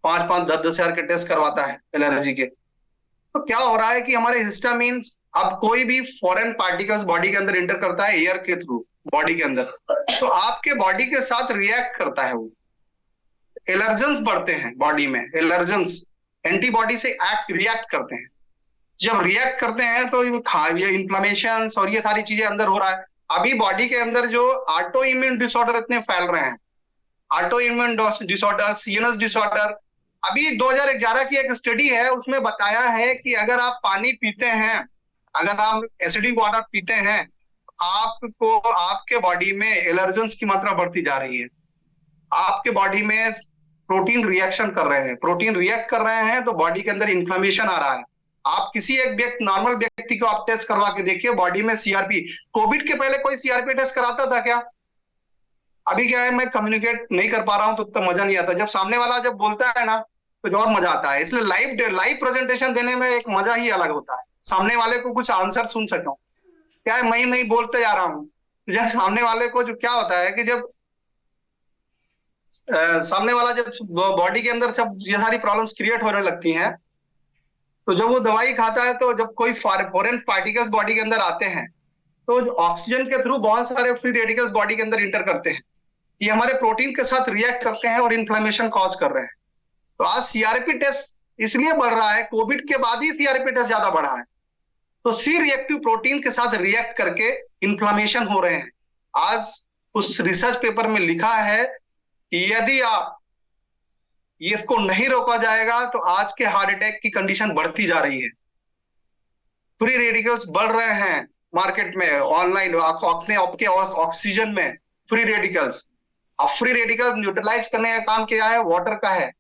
5-5 10-10 हजार के टेस्ट करवाता है एलर्जी के। तो क्या हो रहा है कि हमारे हिस्टामिन्स, अब कोई भी फॉरेन पार्टिकल्स बॉडी के अंदर इंटर करता है एयर के थ्रू बॉडी के अंदर, तो आपके बॉडी के साथ रिएक्ट करता है वो, एलर्जेंस बढ़ते हैं बॉडी में, एलर्जेंस एंटीबॉडी से रिएक्ट करते हैं। जब रिएक्ट करते हैं तो ये इन्फ्लामेशन और ये सारी चीजें अंदर हो रहा है। अभी बॉडी के अंदर जो ऑटो इम्यून डिसऑर्डर इतने फैल रहे हैं, auto immune disorder, CNS disorder. अभी 2011 की एक स्टडी है, उसमें बताया है कि अगर आप पानी पीते हैं, अगर आप एसिडिक वाटर पीते हैं, आपको आपके बॉडी में एलर्जेंस की मात्रा बढ़ती जा रही है। आपके बॉडी में प्रोटीन रिएक्शन कर रहे हैं, प्रोटीन रिएक्ट कर रहे हैं, तो बॉडी के अंदर इन्फ्लामेशन आ रहा है। आप किसी एक नॉर्मल व्यक्ति को आप टेस्ट करवा के देखिए, बॉडी में सीआरपी, कोविड के पहले कोई सीआरपी टेस्ट कराता था क्या? अभी क्या है, मैं कम्युनिकेट नहीं कर पा रहा हूं तो उतना मजा नहीं आता, जब सामने वाला जब बोलता है ना तो और मजा आता है। इसलिए लाइव प्रेजेंटेशन देने में एक मजा ही अलग होता है, सामने वाले को कुछ आंसर सुन सकूं। क्या है, मैं ही बोलते जा रहा हूं, जब सामने वाले को जो क्या होता है कि जब सामने वाला जब बॉडी के अंदर जब ये सारी प्रॉब्लम्स क्रिएट होने लगती हैं, तो जब वो दवाई खाता है, तो जब कोई फॉरेन पार्टिकल्स बॉडी के अंदर आते हैं, तो ऑक्सीजन के थ्रू बहुत सारे फ्री रेडिकल्स बॉडी के अंदर इंटर करते हैं, ये हमारे प्रोटीन के साथ रिएक्ट करते हैं और इन्फ्लेमेशन कॉज कर रहे हैं। तो आज सीआरपी टेस्ट इसलिए बढ़ रहा है, कोविड के बाद ही सीआरपी टेस्ट ज्यादा बढ़ा है। तो सी रिएक्टिव प्रोटीन के साथ रिएक्ट करके इन्फ्लेमेशन हो रहे हैं। आज उस रिसर्च पेपर में लिखा है कि यदि आप इसको नहीं रोका जाएगा तो आज के हार्ट अटैक की कंडीशन बढ़ती जा रही है। फ्री रेडिकल्स बढ़ रहे हैं मार्केट में, ऑनलाइन, अपने आपके ऑक्सीजन में फ्री रेडिकल्स। अब फ्री रेडिकल न्यूट्रलाइज करने का काम क्या है? वाटर का है।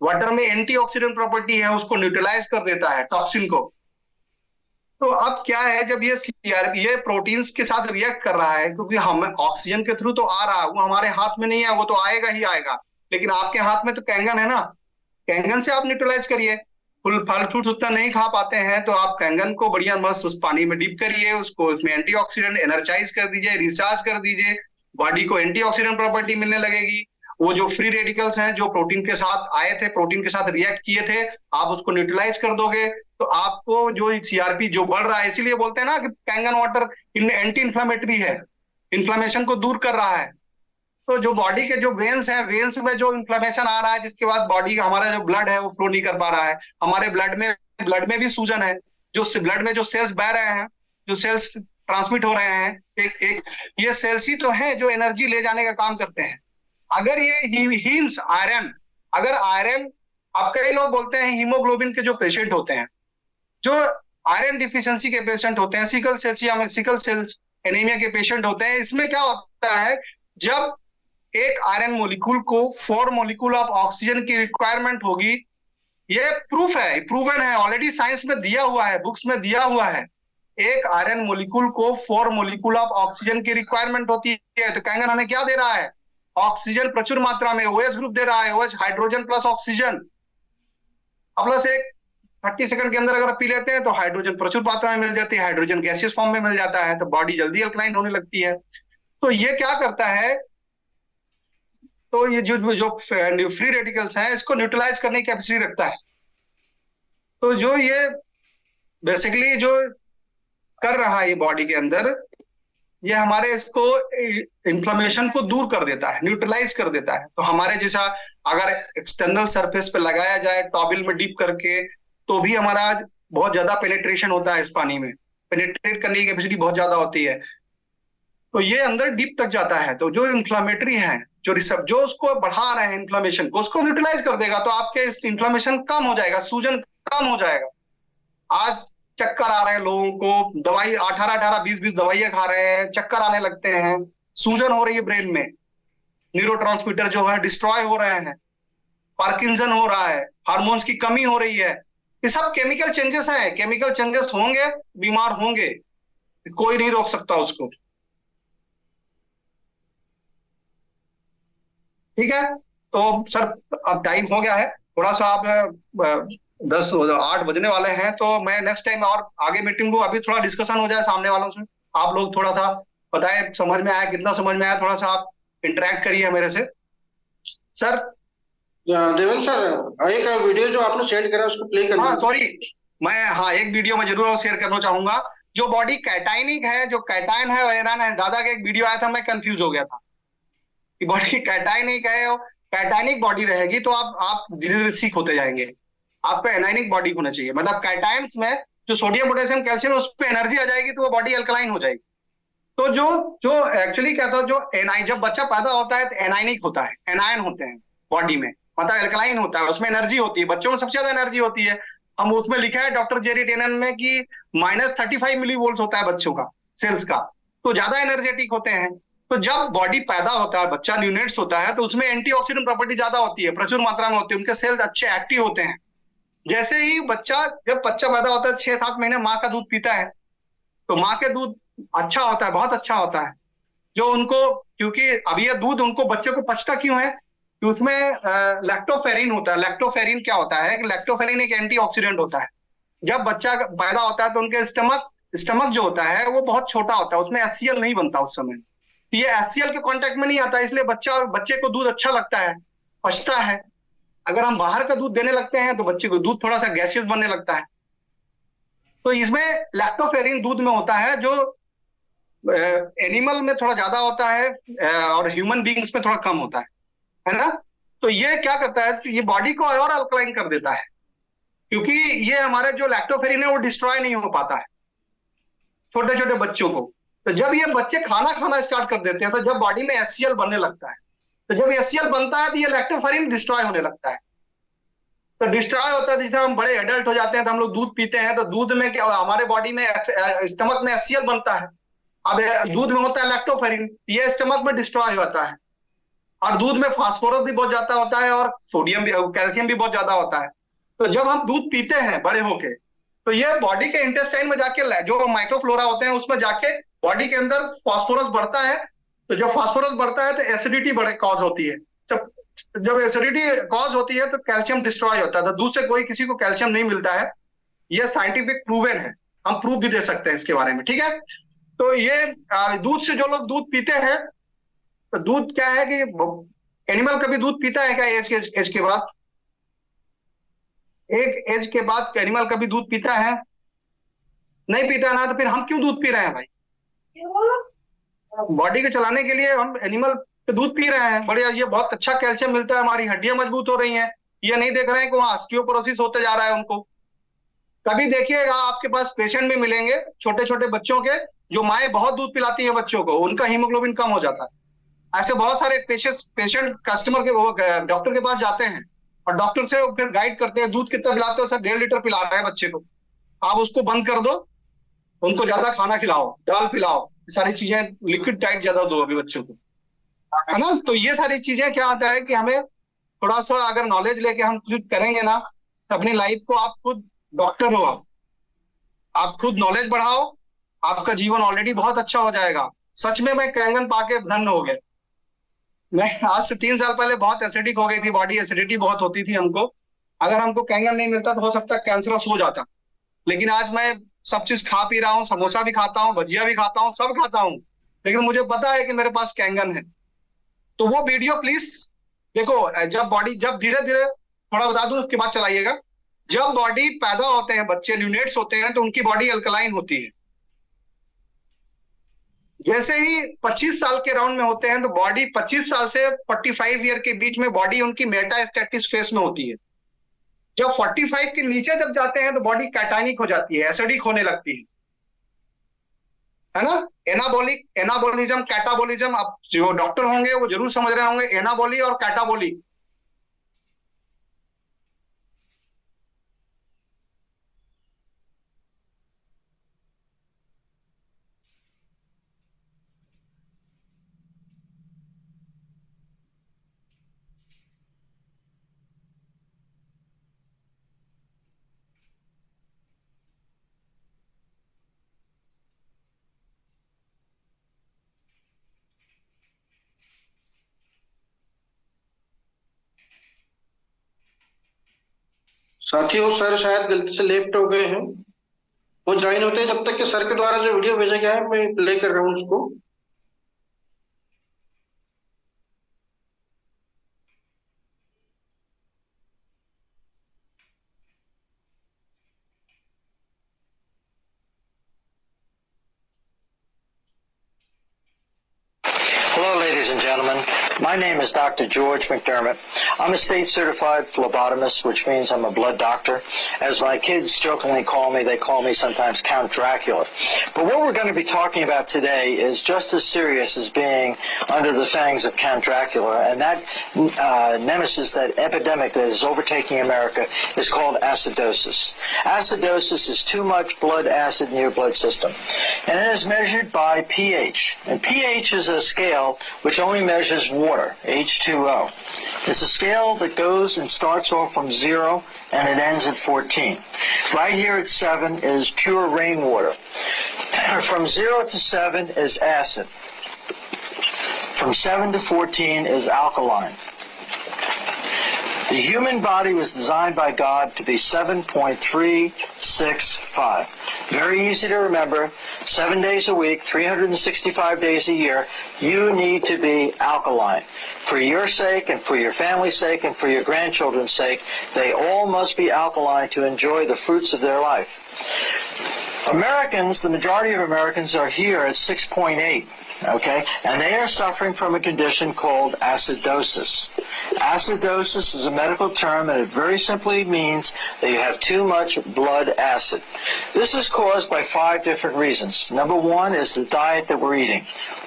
वाटर में एंटीऑक्सीडेंट प्रॉपर्टी है, उसको न्यूट्रलाइज कर देता है टॉक्सिन को। तो अब क्या है, जब ये प्रोटीन्स के साथ रिएक्ट कर रहा है, क्योंकि हम ऑक्सीजन के थ्रू तो आ रहा है, वो हमारे हाथ में नहीं है, वो तो आएगा ही आएगा, लेकिन आपके हाथ में तो कैंगन है ना, कैंगन से आप न्यूट्रलाइज करिए। फल फ्रूट उतना नहीं खा पाते हैं तो आप कैंगन को बढ़िया मस्त उस पानी में डिप करिए, उसको उसमें एंटीऑक्सीडेंट एनर्जाइज कर दीजिए, रिचार्ज कर दीजिए, बॉडी को एंटीऑक्सीडेंट प्रॉपर्टी मिलने लगेगी। वो जो फ्री रेडिकल्स हैं जो प्रोटीन के साथ आए थे, प्रोटीन के साथ रिएक्ट किए थे, आप उसको न्यूट्रलाइज कर दोगे तो आपको जो सीआरपी जो बढ़ रहा है, इसीलिए बोलते हैं ना कि कैंगन वाटर एंटी इंफ्लेमेटरी है, इन्फ्लेमेशन को दूर कर रहा है। तो जो बॉडी के जो वेन्स हैं, वेन्स में जो इन्फ्लेमेशन आ रहा है, जिसके बाद बॉडी का हमारा जो ब्लड है वो फ्लो नहीं कर पा रहा है, हमारे ब्लड में भी सूजन है, जो ब्लड में जो सेल्स बह रहे हैं, जो सेल्स ट्रांसमिट हो रहे हैं, एक ये सेल्स ही तो है जो एनर्जी ले जाने का काम करते हैं। अगर ये हीम्स आयरन, अगर आयरन, अब कई लोग बोलते हैं हीमोग्लोबिन के जो पेशेंट होते हैं, जो आयरन डिफिशियंसी के पेशेंट होते हैं, सिकल सेल्स एनीमिया के पेशेंट होते हैं, इसमें क्या होता है, जब एक आयरन मोलिक्यूल को 4 मोलिक्यूल ऑफ ऑक्सीजन की रिक्वायरमेंट होगी, ये प्रूफ है, प्रूवन है, ऑलरेडी साइंस में दिया हुआ है, बुक्स में दिया हुआ है, एक आयरन मोलिक्यूल को 4 मोलिक्यूल ऑफ ऑक्सीजन की रिक्वायरमेंट होती है। तो कैंगन हमें क्या दे रहा है? ऑक्सीजन प्रचुर मात्रा में, OH ग्रुप दे रहा है, OH hydrogen plus oxygen plus एक 30 सेकंड के अंदर अगर आप पी लेते हैं तो हाइड्रोजन प्रचुर मात्रा में मिल जाती है, हाइड्रोजन गैसियस फॉर्म में मिल जाता है, तो बॉडी जल्दी अल्कलाइन होने लगती है। तो ये क्या करता है, तो ये जो जो फ्री रेडिकल्स हैं इसको न्यूट्रलाइज करने की कैपेसिटी रखता है। तो जो ये बेसिकली जो कर रहा है ये बॉडी के अंदर, ये हमारे इसको इन्फ्लेमेशन को दूर कर देता है, न्यूट्रलाइज कर देता है। तो हमारे जैसा अगर एक्सटर्नल सरफेस पे लगाया जाए टॉबिल में डीप करके, तो भी हमारा बहुत ज्यादा पेनिट्रेशन होता है इस पानी में, पेनिट्रेट करने की कैपेसिटी बहुत ज्यादा होती है। तो ये अंदर डीप तक जाता है, तो जो इन्फ्लामेटरी है, जो उसको बढ़ा रहे हैं इन्फ्लामेशन को, उसको न्यूट्रलाइज कर देगा, तो आपके इन्फ्लामेशन कम हो जाएगा, सूजन कम हो जाएगा। आज चक्कर आ रहे हैं लोगों को, दवाई 18-18, 20-20 दवाइयां खा रहे हैं, चक्कर आने लगते हैं, सूजन हो रही है ब्रेन में, न्यूरोट्रांसमीटर जो है डिस्ट्रॉय हो रहे हैं, पार्किंसन हो रहा है, हार्मोन्स की कमी हो रही है। ये सब केमिकल चेंजेस हैं, केमिकल चेंजेस होंगे, बीमार होंगे, कोई नहीं रोक सकता उसको। ठीक है, तो सर अब टाइम हो गया है थोड़ा सा, आप 8 बजने वाले हैं, तो मैं नेक्स्ट टाइम और आगे मीटिंग को, अभी थोड़ा डिस्कशन हो जाए सामने वालों से, आप लोग थोड़ा सा बताएं समझ में आया, कितना समझ में आया, थोड़ा सा आप इंटरेक्ट करिए मेरे से सर। देवेंद्र सर, एक वीडियो जो आपने शेयर करा उसको प्ले करना। हाँ सॉरी, हाँ एक वीडियो में जरूर शेयर करना चाहूंगा, जो बॉडी कैटाइनिक है, जो कैटाइन है और एनान है। दादा का एक वीडियो आया था, मैं कंफ्यूज हो गया था कि बॉडी कैटाइनिक है और कैटाइनिक बॉडी रहेगी, तो आप धीरे धीरे सीख होते जाएंगे। आपको एनाइनिक बॉडी होना चाहिए, मतलब कैटाइन्स में जो सोडियम पोटेशियम कैल्शियम उस पर एनर्जी आ जाएगी, तो वो बॉडी अल्कलाइन हो जाएगी। तो जो जो एक्चुअली क्या था, जो एनाइन, जब बच्चा पैदा होता है तो एनाइनिक होता है, एनायन होते हैं बॉडी में, मतलब अल्कलाइन होता है, उसमें एनर्जी होती है, बच्चों में सबसे ज्यादा एनर्जी होती है। हम उसमें लिखा है डॉक्टर जेरी टेनन में कि -35 मिली वोल्ट होता है बच्चों का, सेल्स का, तो ज्यादा एनर्जेटिक होते हैं। तो जब बॉडी पैदा होता है, बच्चा न्यूनेट्स होता है, तो उसमें एंटीऑक्सीडेंट प्रॉपर्टी ज्यादा होती है, प्रचुर मात्रा में होती है, उनके सेल्स अच्छे एक्टिव होते हैं। जैसे ही जब बच्चा पैदा होता है, 6-7 महीने माँ का दूध पीता है, तो माँ के दूध अच्छा होता है, बहुत अच्छा होता है, जो उनको, क्योंकि अब ये दूध उनको, बच्चे को पचता क्यों है कि उसमें लैक्टोफेरिन होता है। लैक्टोफेरिन क्या होता है कि लैक्टोफेरिन एक एंटीऑक्सीडेंट होता है। जब बच्चा पैदा होता है तो उनके स्टमक जो होता है वो बहुत छोटा होता है, उसमें HCl नहीं बनता उस समय, तो ये HCl के कांटेक्ट में नहीं आता, इसलिए बच्चे को दूध अच्छा लगता है, पचता है। अगर हम बाहर का दूध देने लगते हैं तो बच्चे को दूध थोड़ा सा गैसियस बनने लगता है। तो इसमें लैक्टोफेरिन दूध में होता है, जो एनिमल में थोड़ा ज्यादा होता है और ह्यूमन बींग्स में थोड़ा कम होता है ना। तो ये क्या करता है, तो ये बॉडी को और अल्कलाइन कर देता है, क्योंकि ये हमारे जो लैक्टोफेरिन है वो डिस्ट्रॉय नहीं हो पाता है छोटे छोटे बच्चों को। तो जब ये बच्चे खाना स्टार्ट कर देते हैं, तो जब बॉडी में HCl बनने लगता है, तो जब HCl बनता है तो ये लैक्टोफेरिन डिस्ट्रॉय होने लगता है। तो डिस्ट्रॉय होता है, जैसे हम बड़े एडल्ट हो जाते हैं तो हम लोग दूध पीते हैं, तो दूध में क्या, हमारे बॉडी में स्टमक में HCl बनता है, अब दूध में होता है लैक्टोफेरिन, ये स्टमक में डिस्ट्रॉय होता है। और दूध में फास्फोरस भी बहुत ज्यादा होता है और सोडियम भी, कैल्शियम भी बहुत ज्यादा होता है। तो जब हम दूध पीते हैं बड़े होके, तो ये बॉडी के इंटेस्टाइन में जाके, जो माइक्रोफ्लोरा होते हैं उसमें जाके बॉडी के अंदर फास्फोरस बढ़ता है। तो जब फास्फोरस बढ़ता है तो एसिडिटी कॉज होती है। जब एसिडिटी कॉज होती है तो कैल्शियम डिस्ट्रॉय होता है। तो दूध से कोई किसी को कैल्शियम नहीं मिलता है, ये साइंटिफिक प्रूवन है, हम प्रूव भी दे सकते हैं इसके बारे में। ठीक है, तो ये दूध से जो लोग दूध पीते हैं, तो दूध क्या है कि एनिमल कभी दूध पीता है क्या एज के बाद? एक एज के बाद एनिमल कभी दूध पीता है? नहीं पीता ना, तो फिर हम क्यों दूध पी रहे हैं भाई? बॉडी को चलाने के लिए हम एनिमल तो दूध पी रहे हैं, बढ़िया, ये बहुत अच्छा कैल्शियम मिलता है, हमारी हड्डियां मजबूत हो रही हैं। ये नहीं देख रहे हैं कि वहां ऑस्टियोपोरोसिस होते जा रहा है उनको। कभी देखिएगा आपके पास पेशेंट भी मिलेंगे छोटे छोटे बच्चों के, जो माएँ बहुत दूध पिलाती हैं बच्चों को, उनका हीमोग्लोबिन कम हो जाता है। ऐसे बहुत सारे पेशेंट कस्टमर के डॉक्टर के पास जाते हैं और डॉक्टर से फिर गाइड करते हैं, दूध कितना पिलाते हो? सर 1.5 लीटर पिला रहे हैं बच्चे को। आप उसको बंद कर दो, उनको ज्यादा खाना खिलाओ, दाल पिलाओ, सारी चीजें, लिक्विड डाइट ज्यादा दो अभी बच्चों को, है ना। तो ये सारी चीजें क्या आता है कि हमें थोड़ा सा अगर नॉलेज लेके हम कुछ करेंगे ना, तो अपनी लाइफ को, आप खुद डॉक्टर हो, आप खुद नॉलेज बढ़ाओ, आपका जीवन ऑलरेडी बहुत अच्छा हो जाएगा। सच में मैं कैंगन पाके धन्य हो गया। मैं आज से 3 साल पहले बहुत एसिडिक हो गई थी बॉडी, एसिडिटी बहुत होती थी हमको, अगर हमको कैंगन नहीं मिलता तो हो सकता है कैंसरस हो जाता। लेकिन आज मैं सब चीज खा पी रहा हूँ, समोसा भी खाता हूँ, भजिया भी खाता हूँ, सब खाता हूँ, लेकिन मुझे पता है कि मेरे पास कैंगन है। तो वो वीडियो प्लीज देखो। जब धीरे धीरे थोड़ा बता दूं उसके बाद चलाइएगा। जब बॉडी पैदा होते हैं, बच्चे न्यूनेट्स होते हैं, तो उनकी बॉडी अल्कलाइन होती है। जैसे ही 25 साल के राउंड में होते हैं तो बॉडी 25 साल से 45 ईयर के बीच में बॉडी उनकी मेटास्टेटिस फेस में होती है। जब 45 के नीचे जब जाते हैं तो बॉडी कैटानिक हो जाती है, एसिडिक होने लगती है ना। एनाबॉलिक, एनाबोलिज्म, कैटाबोलिज्म, आप जो डॉक्टर होंगे वो जरूर समझ रहे होंगे एनाबॉली और कैटाबॉली। साथियों, सर शायद गलती से लेफ्ट हो गए हैं। वो ज्वाइन होते हैं, जब तक कि सर के द्वारा जो वीडियो भेजा गया है मैं प्ले कर रहा हूँ उसको। Hello, ladies and gentlemen. My name is Dr. George McDermott. I'm a state-certified phlebotomist, which means I'm a blood doctor. As my kids jokingly call me, they call me sometimes Count Dracula. But what we're going to be talking about today is just as serious as being under the fangs of Count Dracula, and that nemesis, that epidemic that is overtaking America, is called acidosis. Acidosis is too much blood acid in your blood system, and it is measured by pH. And pH is a scale which only measures water, H2O. It's a scale that goes and starts off from 0 and it ends at 14. Right here at 7 is pure rainwater. From 0 to 7 is acid. From 7 to 14 is alkaline. The human body was designed by God to be 7.365. Very easy to remember. 7 days a week, 365 days a year, you need to be alkaline. For your sake and for your family's sake and for your grandchildren's sake, they all must be alkaline to enjoy the fruits of their life. Americans, the majority of Americans are here at 6.8. Okay, and they are suffering from a condition called acidosis. Acidosis is a medical term, and it very simply means that you have too much blood acid. This is caused by 5 different reasons. Number 1 is the diet that we're eating.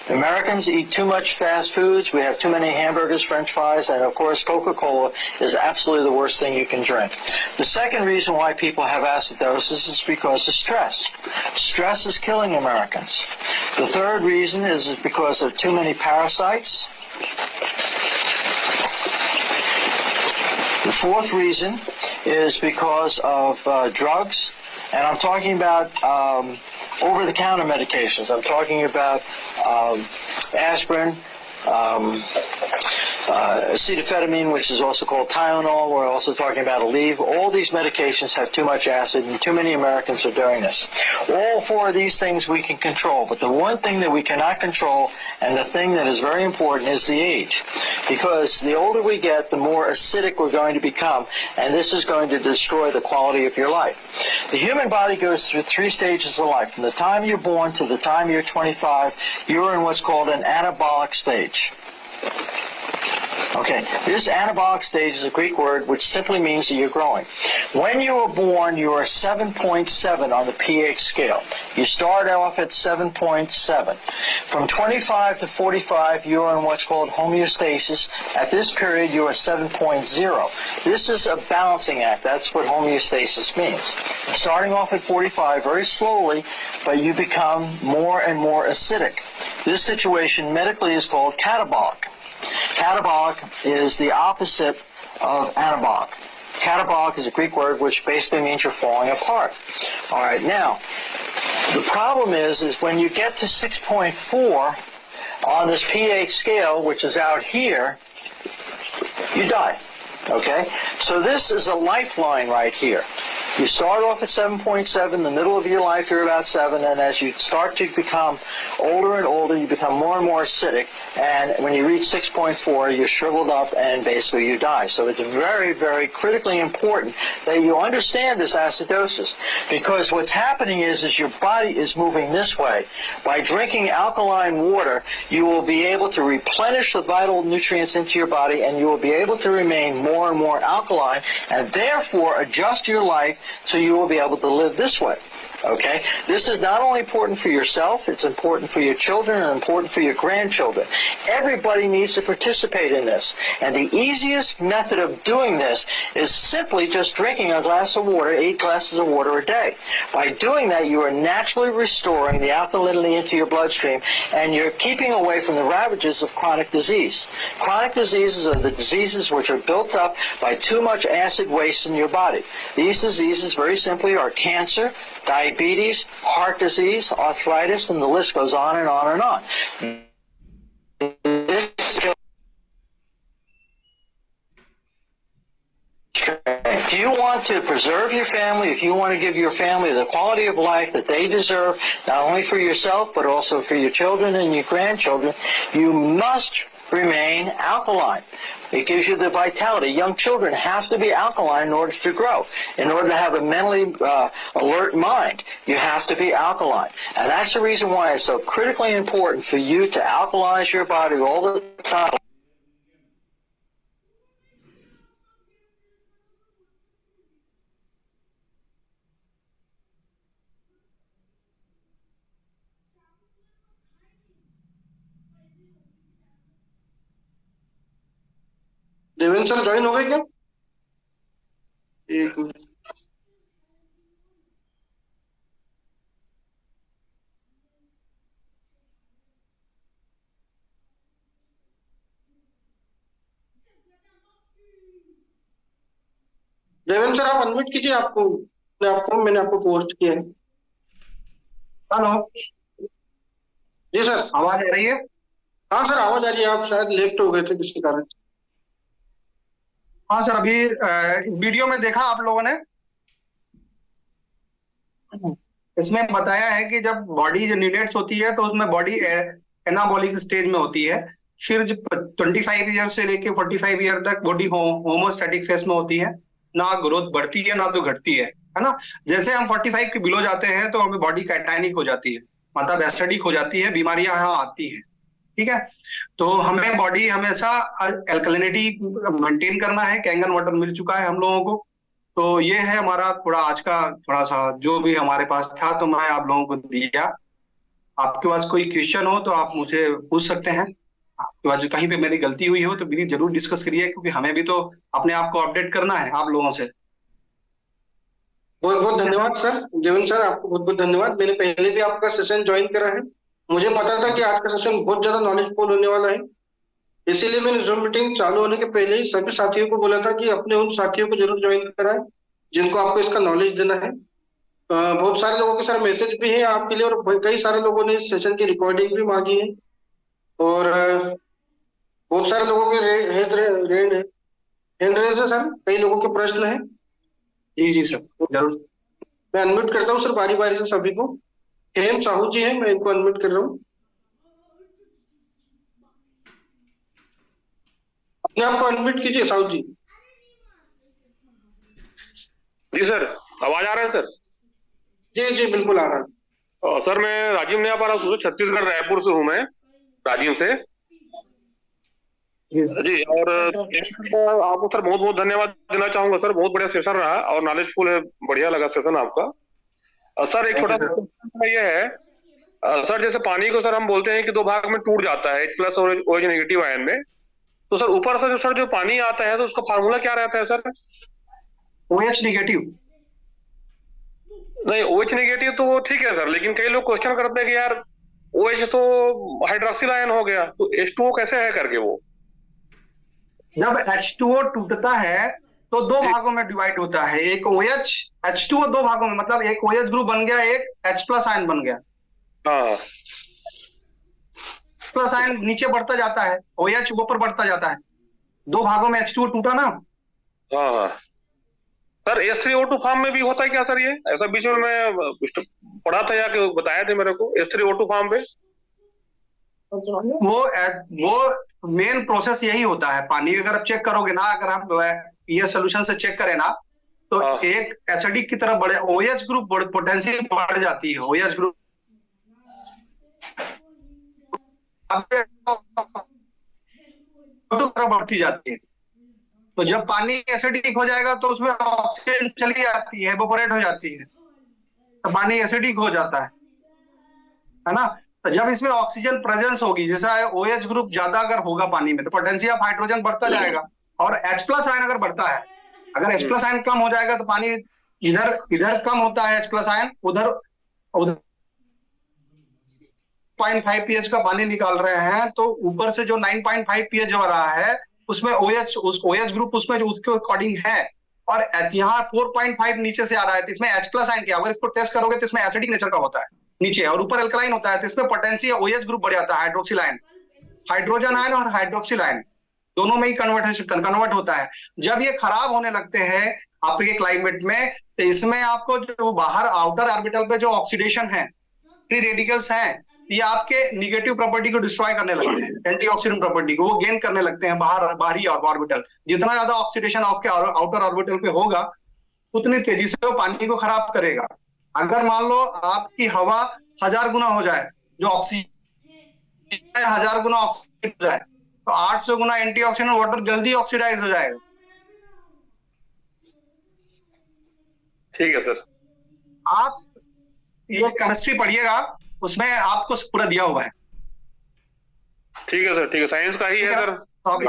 Americans eat too much fast foods. We have too many hamburgers, french fries, and of course Coca-Cola is absolutely the worst thing you can drink. The second reason why people have acidosis is because of stress. Stress is killing Americans. The third reason is because of too many parasites. The fourth reason is because of drugs, and I'm talking about over-the-counter medications. I'm talking about aspirin, acetaminophen, which is also called Tylenol. We're also talking about Aleve. All these medications have too much acid, and too many Americans are doing this. All 4 of these things we can control, but the one thing that we cannot control, and the thing that is very important, is the age. Because the older we get, the more acidic we're going to become, and this is going to destroy the quality of your life. The human body goes through 3 stages of life. From the time you're born to the time you're 25, you're in what's called an anabolic stage. Okay, this anabolic stage is a Greek word which simply means that you're growing. When you were born, you are 7.7 on the pH scale. You start off at 7.7. From 25 to 45, you are in what's called homeostasis. At this period, you are 7.0. This is a balancing act. That's what homeostasis means. Starting off at 45 very slowly, but you become more and more acidic. This situation medically is called catabolic. Catabolic is the opposite of anabolic. Catabolic is a Greek word which basically means you're falling apart. All right, now, the problem is when you get to 6.4 on this pH scale, which is out here, you die. Okay, so this is a lifeline right here. You start off at 7.7, the middle of your life you're about 7, and as you start to become older and older, you become more and more acidic, and when you reach 6.4, you're shriveled up and basically you die. So it's very, very critically important that you understand this acidosis, because what's happening is your body is moving this way. By drinking alkaline water, you will be able to replenish the vital nutrients into your body, and you will be able to remain more and more alkaline, and therefore adjust your life so you will be able to live this way. Okay? This is not only important for yourself, it's important for your children and important for your grandchildren. Everybody needs to participate in this. And the easiest method of doing this is simply just drinking a glass of water, 8 glasses of water a day. By doing that, you are naturally restoring the alkalinity into your bloodstream, and you're keeping away from the ravages of chronic disease. Chronic diseases are the diseases which are built up by too much acid waste in your body. These diseases, very simply, are cancer, diabetes, heart disease, arthritis, and the list goes on and on and on. If you want to preserve your family, if you want to give your family the quality of life that they deserve, not only for yourself, but also for your children and your grandchildren, you must remain alkaline. It gives you the vitality. Young children have to be alkaline in order to grow. In order to have a mentally alert mind, you have to be alkaline. And that's the reason why it's so critically important for you to alkalize your body all the time. Devendra sir join हो गए क्या? एक minute. Devendra sir आप unmute कीजिए, मैंने आपको post किया है। हेलो, जी सर, आवाज आ रही है? हाँ सर आवाज आ रही है। आप शायद लेफ्ट हो गए थे किसी कारण। हाँ सर, अभी वीडियो में देखा आप लोगों ने, इसमें बताया है कि जब बॉडी जनरेट्स होती है तो उसमें बॉडी एनाबॉलिक स्टेज में होती है। फिर 25 ईयर से लेके 45 ईयर तक बॉडी होमोस्टैटिक फेस में होती है, ना ग्रोथ बढ़ती है ना तो घटती है ना। जैसे हम 45 के बिलो जाते हैं तो हमें बॉडी कैटाइनिक हो जाती है, मतलब एसिडिक हो जाती है, बीमारियां यहाँ आती हैं। ठीक है, तो हमें बॉडी हमेशा अल्कलिनिटी मेंटेन करना है। कैंगन वाटर मिल चुका है हम लोगों को, तो ये है हमारा थोड़ा आज का थोड़ा सा जो भी हमारे पास था, तो मैं आप लोगों को दिया। आपके पास कोई क्वेश्चन हो तो आप मुझे पूछ सकते हैं। आपके पास जो कहीं पे मेरी गलती हुई हो तो प्लीज जरूर डिस्कस करिए, क्योंकि हमें भी तो अपने आप को अपडेट करना है आप लोगों से। बहुत बहुत धन्यवाद सर। देवेंद्र सर आपको बहुत बहुत धन्यवाद। मैंने पहले भी आपका सेशन ज्वाइन करा है, मुझे पता था कि आज का सेशन बहुत ज्यादा नॉलेजफुल होने वाला है, इसीलिए मैंने जूम मीटिंग चालू होने के पहले ही सभी साथियों को बोला था कि अपने उन साथियों को जरूर ज्वाइन कराएं जिनको आपको इसका नॉलेज देना है। बहुत सारे लोगों के सर मैसेज भी है आपके लिए, और कई सारे लोगों ने इस सेशन की रिकॉर्डिंग भी मांगी है, और बहुत सारे लोगों के हैंड रेज है सर, कई लोगों के प्रश्न है। जी जी सर, जरूर। मैं अनम्यूट करता हूँ सर बारी बारी से सभी को। हेम साहू जी है, मैं इनको अनम्यूट कर रहा हूँ। अपने आप को अनम्यूट कीजिए साहू जी। जी सर, आवाज आ रहा है सर? जी जी बिल्कुल आ रहा है। सर मैं राजीव नहीं आ पा रहा, छत्तीसगढ़ रायपुर से हूँ मैं, राजीव से जी। और आपको सर बहुत बहुत धन्यवाद देना चाहूंगा सर, बहुत बढ़िया सेशन रहा और नॉलेजफुल है, बढ़िया लगा सेशन आपका। सर एक छोटा सा ये है सर, जैसे पानी को सर हम बोलते हैं कि 2 भाग में टूट जाता है, H+ और OH नेगेटिव आयन में, तो सर ऊपर से सर जो पानी आता है तो उसका फार्मूला क्या रहता है सर? OH नेगेटिव नहीं, OH नेगेटिव तो वो ठीक है सर, लेकिन कई लोग क्वेश्चन करते हैं कि यार OH तो हाइड्रोक्सिल आयन हो गया, तो H2O कैसे है करके। वो जब H2O टूटता है तो 2 भागों में डिवाइड होता है, एक OH, H2O 2 भागों में, मतलब एक OH ग्रुप बन गया, एक H+ आयन बन गया। हाँ, H+ आयन नीचे बढ़ता जाता है, OH ऊपर बढ़ता जाता है। 2 भागों में H2O टूटा ना, हाँ हाँ सर, H3O2 फॉर्म में भी होता है क्या सर ये? ऐसा बीच में मैं पढ़ा था या कि बताया थे मेरे को H3O2 फॉर्म पे। वो मेन प्रोसेस यही होता है। पानी अगर आप चेक करोगे ना, अगर आप ये सोल्यूशन से चेक करें ना, तो हाँ एक एसिडिक की तरफ बढ़े, OH ग्रुप पोटेंशियल बढ़ जाती है। OH ग्रुप तरफ बढ़ती जाती है। तो जब पानी एसिडिक हो जाएगा तो उसमें ऑक्सीजन चली जाती है, इवेपोरेट हो जाती है, तो पानी एसिडिक हो जाता है ना। तो जब इसमें ऑक्सीजन प्रेजेंस होगी, जैसा OH ग्रुप ज्यादा अगर होगा पानी में, तो पोटेंशियल ऑफ हाइड्रोजन बढ़ता जाएगा। और H+ आयन अगर बढ़ता है, अगर H+ आयन कम हो जाएगा तो पानी इधर इधर कम होता है H+ आयन, उधर उधर 0.5 pH का पानी निकाल रहे हैं, तो ऊपर से जो 9.5 pH जो आ रहा है उसमें OH ग्रुप उसमें जो उसके अकॉर्डिंग है, और यहाँ 4.5 नीचे से आ रहा है, तो इसमें H+ आयन क्या, अगर इसको टेस्ट करोगे तो इसमें एसिडिक नेचर का होता है नीचे, और ऊपर एल्कलाइन होता है, तो इसमें पोटेंशियल OH ग्रुप बढ़ जाता है, हाइड्रोक्सिल आयन, हाइड्रोजन आयन और हाइड्रोक्सिल आयन दोनों में ही कन्वर्ट होता है। जब ये खराब होने लगते हैं आपके क्लाइमेट में, तो इसमें आपको जो बाहर आउटर ऑर्बिटल पे जो ऑक्सीडेशन है, फ्री रेडिकल्स हैं, ये आपके निगेटिव प्रॉपर्टी को डिस्ट्रॉय करने लगते हैं, एंटीऑक्सीडेंट प्रॉपर्टी को वो गेन करने लगते हैं बाहरी ऑर्बिटल। जितना ज्यादा ऑक्सीडेशन आपके आउटर ऑर्बिटल पे होगा, उतनी तेजी से वो पानी को खराब करेगा। अगर मान लो आपकी हवा 1000 गुना हो जाए, जो ऑक्सीजन 1000 गुना ऑक्सीजन हो जाए, तो 800 गुना एंटीऑक्सीडेंट वाटर जल्दी ऑक्सीडाइज हो जाएगा। ठीक है सर। आप ये केमिस्ट्री पढ़िएगा, उसमें आपको पूरा दिया हुआ है। ठीक है सर, ठीक है, साइंस का ही है सर। तो आप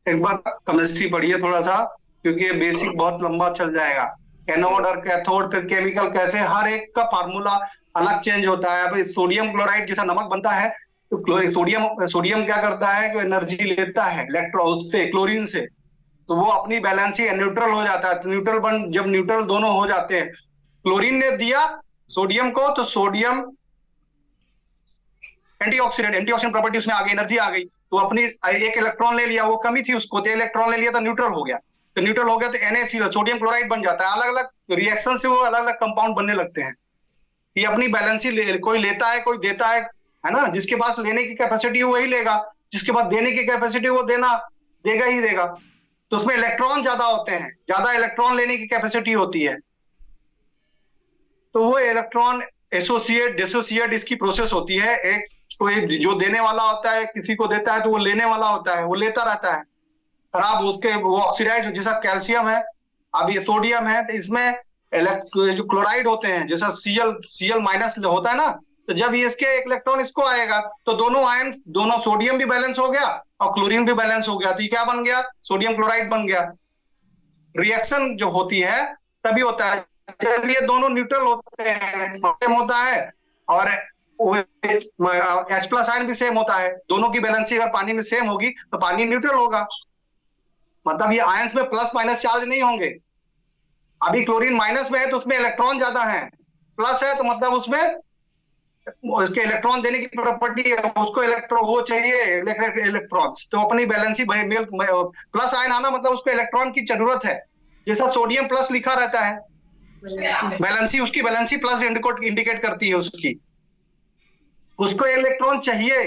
एक बार केमिस्ट्री पढ़िए थोड़ा सा, क्योंकि ये बेसिक बहुत लंबा चल जाएगा। एनोड और कैथोड, फिर केमिकल कैसे, हर एक का फार्मूला अलग चेंज होता है। अभी सोडियम क्लोराइड जैसा नमक बनता है, तो सोडियम क्या करता है कि एनर्जी लेता है इलेक्ट्रॉन से, क्लोरीन से, तो वो अपनी बैलेंसी न्यूट्रल हो जाता है। तो जब न्यूट्रल दोनों हो जाते हैं, क्लोरीन ने दिया सोडियम को, तो सोडियम एंटीऑक्सीडेंट प्रॉपर्टी उसमें आ गई, एनर्जी आ गई, तो अपनी एक इलेक्ट्रॉन ले लिया, वो कमी थी उसको, तो इलेक्ट्रॉन ले लिया तो न्यूट्रल हो गया। तो न्यूट्रल हो गया तो NaCl सोडियम क्लोराइड बन जाता है। अलग अलग रिएक्शन से वो अलग अलग कंपाउंड बनने लगते हैं। ये अपनी बैलेंसी कोई लेता है, कोई देता है ना। जिसके पास लेने की कैपेसिटी वही लेगा, जिसके पास देने की कैपेसिटी वो देगा ही देगा। तो उसमें इलेक्ट्रॉन ज्यादा होते हैं, ज्यादा इलेक्ट्रॉन लेने की कैपेसिटी होती है, तो वो इलेक्ट्रॉन एसोसिएट डिसोसिएट इसकी प्रोसेस होती है। एक कोई जो देने वाला होता है, किसी को देता है, तो वो लेने वाला होता है, वो लेता रहता है, खराब उसके वो ऑक्सीडाइज, जैसा कैल्शियम है, अब ये सोडियम है, तो इसमें जो क्लोराइड होते हैं, जैसा Cl- होता है ना, तो जब ये इसके एक इलेक्ट्रॉन इसको आएगा, तो दोनों सोडियम भी बैलेंस हो गया और क्लोरीन भी बैलेंस हो गया, तो ये क्या बन गया, सोडियम क्लोराइड बन गया। रिएक्शन जो होती है तभी होता है जब ये दोनों न्यूट्रल होते हैं, सेम होता है, और H+ आयन भी सेम होता है। दोनों की बैलेंसी अगर पानी में सेम होगी तो पानी न्यूट्रल होगा, मतलब ये आयंस में प्लस माइनस चार्ज नहीं होंगे। अभी क्लोरीन माइनस में है तो उसमें इलेक्ट्रॉन ज्यादा है, प्लस है तो मतलब उसमें उसके इलेक्ट्रॉन देने की प्रॉपर्टी है, उसको इलेक्ट्रॉन वो चाहिए इलेक्ट्रॉन्स, तो अपनी बैलेंसी प्लस आयन आना मतलब उसको इलेक्ट्रॉन की जरूरत है। जैसा सोडियम प्लस लिखा रहता है, उसकी बैलेंसी प्लस इंडिकेट करती है उसकी, उसको इलेक्ट्रॉन चाहिए।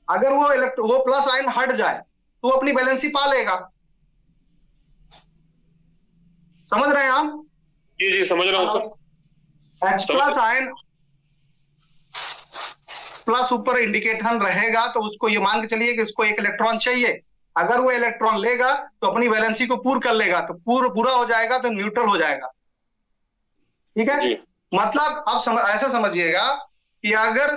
अगर वो प्लस आयन हट जाए तो वो अपनी बैलेंसी पा लेगा। समझ रहे हैं आप? जी जी समझ रहा हूँ सर। H+ आयन प्लस ऊपर इंडिकेशन रहेगा, तो उसको ये मान के चलिए कि उसको एक इलेक्ट्रॉन चाहिए। अगर वो इलेक्ट्रॉन लेगा तो अपनी वैलेंसी को पूरा कर लेगा, तो पूरा हो जाएगा तो न्यूट्रल हो जाएगा। ठीक है, मतलब अब ऐसा समझिएगा कि अगर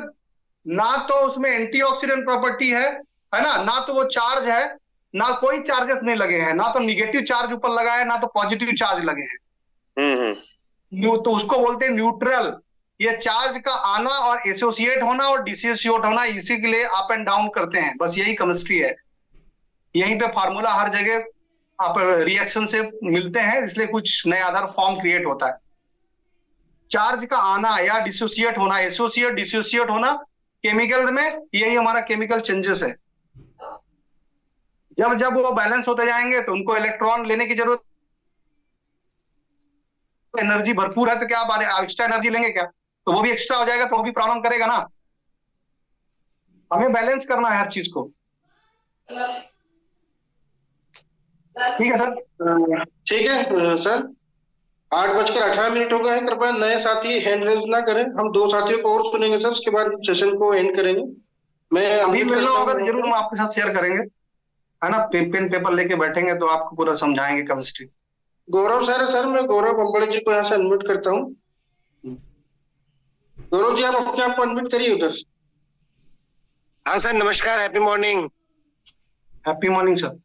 ना तो उसमें एंटीऑक्सीडेंट प्रॉपर्टी है ना तो वो चार्ज है, ना कोई चार्जेस नहीं लगे हैं, ना तो निगेटिव चार्ज ऊपर लगा है, ना तो पॉजिटिव चार्ज लगे हैं, तो उसको बोलते हैं न्यूट्रल। ये चार्ज का आना और एसोसिएट होना और डिसोसिएट होना, इसी के लिए अप एंड डाउन करते हैं, बस यही केमिस्ट्री है। यहीं पे फार्मूला हर जगह आप रिएक्शन से मिलते हैं, इसलिए कुछ नया आधार फॉर्म क्रिएट होता है। चार्ज का आना या डिसोसिएट होना, एसोसिएट डिसोसिएट होना, केमिकल में यही हमारा केमिकल चेंजेस है। जब जब वो बैलेंस होते जाएंगे तो उनको इलेक्ट्रॉन लेने की जरूरत, एनर्जी भरपूर है तो क्या आप एक्स्ट्रा एनर्जी लेंगे क्या? तो वो भी एक्स्ट्रा हो जाएगा तो वो भी प्रॉब्लम करेगा ना। हमें बैलेंस करना है हर चीज को। ठीक है सर। ठीक है सर, 8:18 हो गए हैं। कृपया नए साथी हैंड रेज ना करें। हम 2 साथियों को और सुनेंगे सर, उसके बाद सेशन को एंड करेंगे। मैं अभी उम्मीद मिलना करता होगा हूँ तो जरूर हम आपके साथ शेयर करेंगे, है ना। पेन पेपर लेके बैठेंगे तो आपको पूरा समझाएंगे केमिस्ट्री। गौरव सर है सर, मैं गौरव बम्बड़ी जी को यहाँ से अनम्यूट करता हूँ। गौरव जी, आप अपने आप को अनम्यूट करिए उधर से। हाँ सर, नमस्कार, happy morning. Happy morning sir.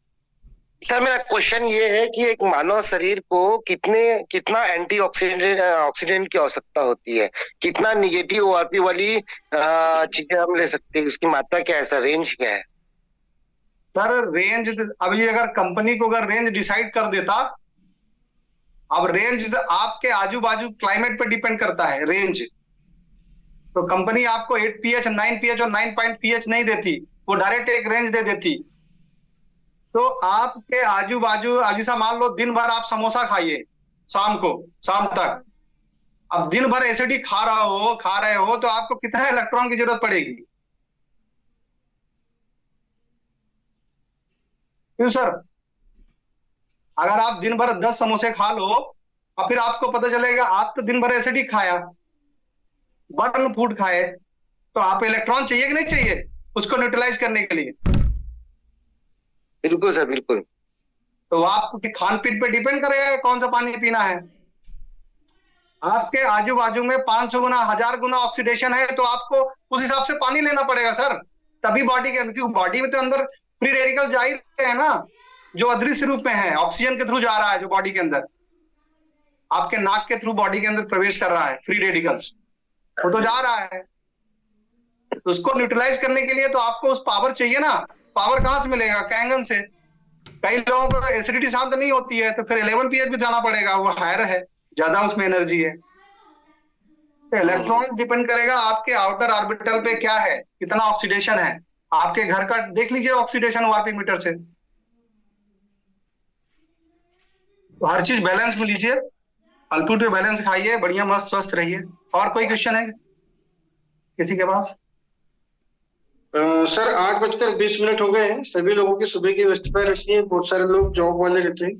Sir मेरा क्वेश्चन ये है कि एक मानव शरीर को कितना ऑक्सीडेंट की आवश्यकता होती है, कितना निगेटिव ओआरपी वाली चीजें हम ले सकते हैं, उसकी मात्रा क्या है सर, रेंज क्या है? सर रेंज अभी अगर कंपनी को अगर रेंज डिसाइड कर देता, अब रेंज आपके आजू बाजू क्लाइमेट पे डिपेंड करता है रेंज। तो कंपनी आपको 8 pH 9 pH और 9 पॉइंट pH नहीं देती, वो डायरेक्ट एक रेंज दे देती। तो आपके आजू बाजू जैसा मान लो दिन भर आप समोसा खाइए शाम तक, अब दिन भर एसिडी खा रहे हो तो आपको कितना इलेक्ट्रॉन की जरूरत पड़ेगी? क्यों सर? अगर आप दिन भर 10 समोसे खा लो और फिर आपको पता चलेगा आप तो दिन भर एसिडिक खाया, बर्न फूड खाए, तो आप इलेक्ट्रॉन चाहिए कि नहीं चाहिए उसको न्यूट्रलाइज करने के लिए? बिल्कुल सर, बिल्कुल। तो आपके खान पीन पे डिपेंड करेगा कौन सा पानी पीना है। आपके आजू बाजू में 500 गुना 1000 गुना ऑक्सीडेशन है तो आपको उस हिसाब से पानी लेना पड़ेगा सर, तभी बॉडी के, क्योंकि बॉडी में तो अंदर फ्री रेडिकल जा ही रहे हैं ना, जो अदृश्य रूप में है, ऑक्सीजन के थ्रू जा रहा है, जो बॉडी के अंदर आपके नाक के थ्रू बॉडी के अंदर प्रवेश कर रहा है, फ्री रेडिकल्स वो तो जा रहा है। तो उसको न्यूट्रलाइज करने के लिए तो आपको उस पावर चाहिए ना। पावर कहां से मिलेगा? कैंगन से। कई लोगों को एसिडिटी शांत नहीं होती है तो फिर 11 pH भी जाना पड़ेगा, वो हायर है, ज्यादा उसमें एनर्जी है। तो इलेक्ट्रॉन डिपेंड करेगा आपके आउटर ऑर्बिटल पे क्या है, कितना ऑक्सीडेशन है। आपके घर का देख लीजिए ऑक्सीडेशन ओआरपी मीटर से। तो हर चीज बैलेंस में लीजिए, फल फ्रूट पे बैलेंस खाइए, बढ़िया मस्त स्वस्थ रहिए। और कोई क्वेश्चन है किसी के पास? सर 8:20 हो गए हैं। सभी लोगों की सुबह की व्यस्तता रहती है, बहुत सारे लोग जॉब वाले रहते हैं।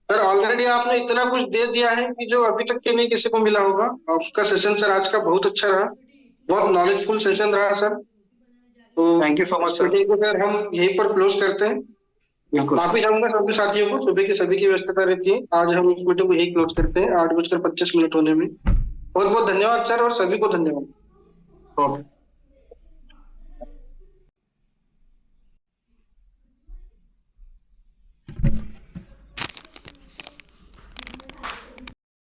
सर ऑलरेडी आपने इतना कुछ दे दिया है कि जो अभी तक के नहीं किसी को मिला होगा। आपका सेशन सर आज का बहुत अच्छा रहा, बहुत नॉलेजफुल सेशन रहा सर। तो thank you so much sir. Sir हम यहीं पर क्लोज करते हैं। माफी चाहूंगा सभी साथियों को, सुबह की सभी की व्यस्तता रहती है। आज हम इस मीटिंग को यही क्लोज करते हैं 8:25 होने में। बहुत बहुत धन्यवाद सर, और सभी को धन्यवाद। ओके।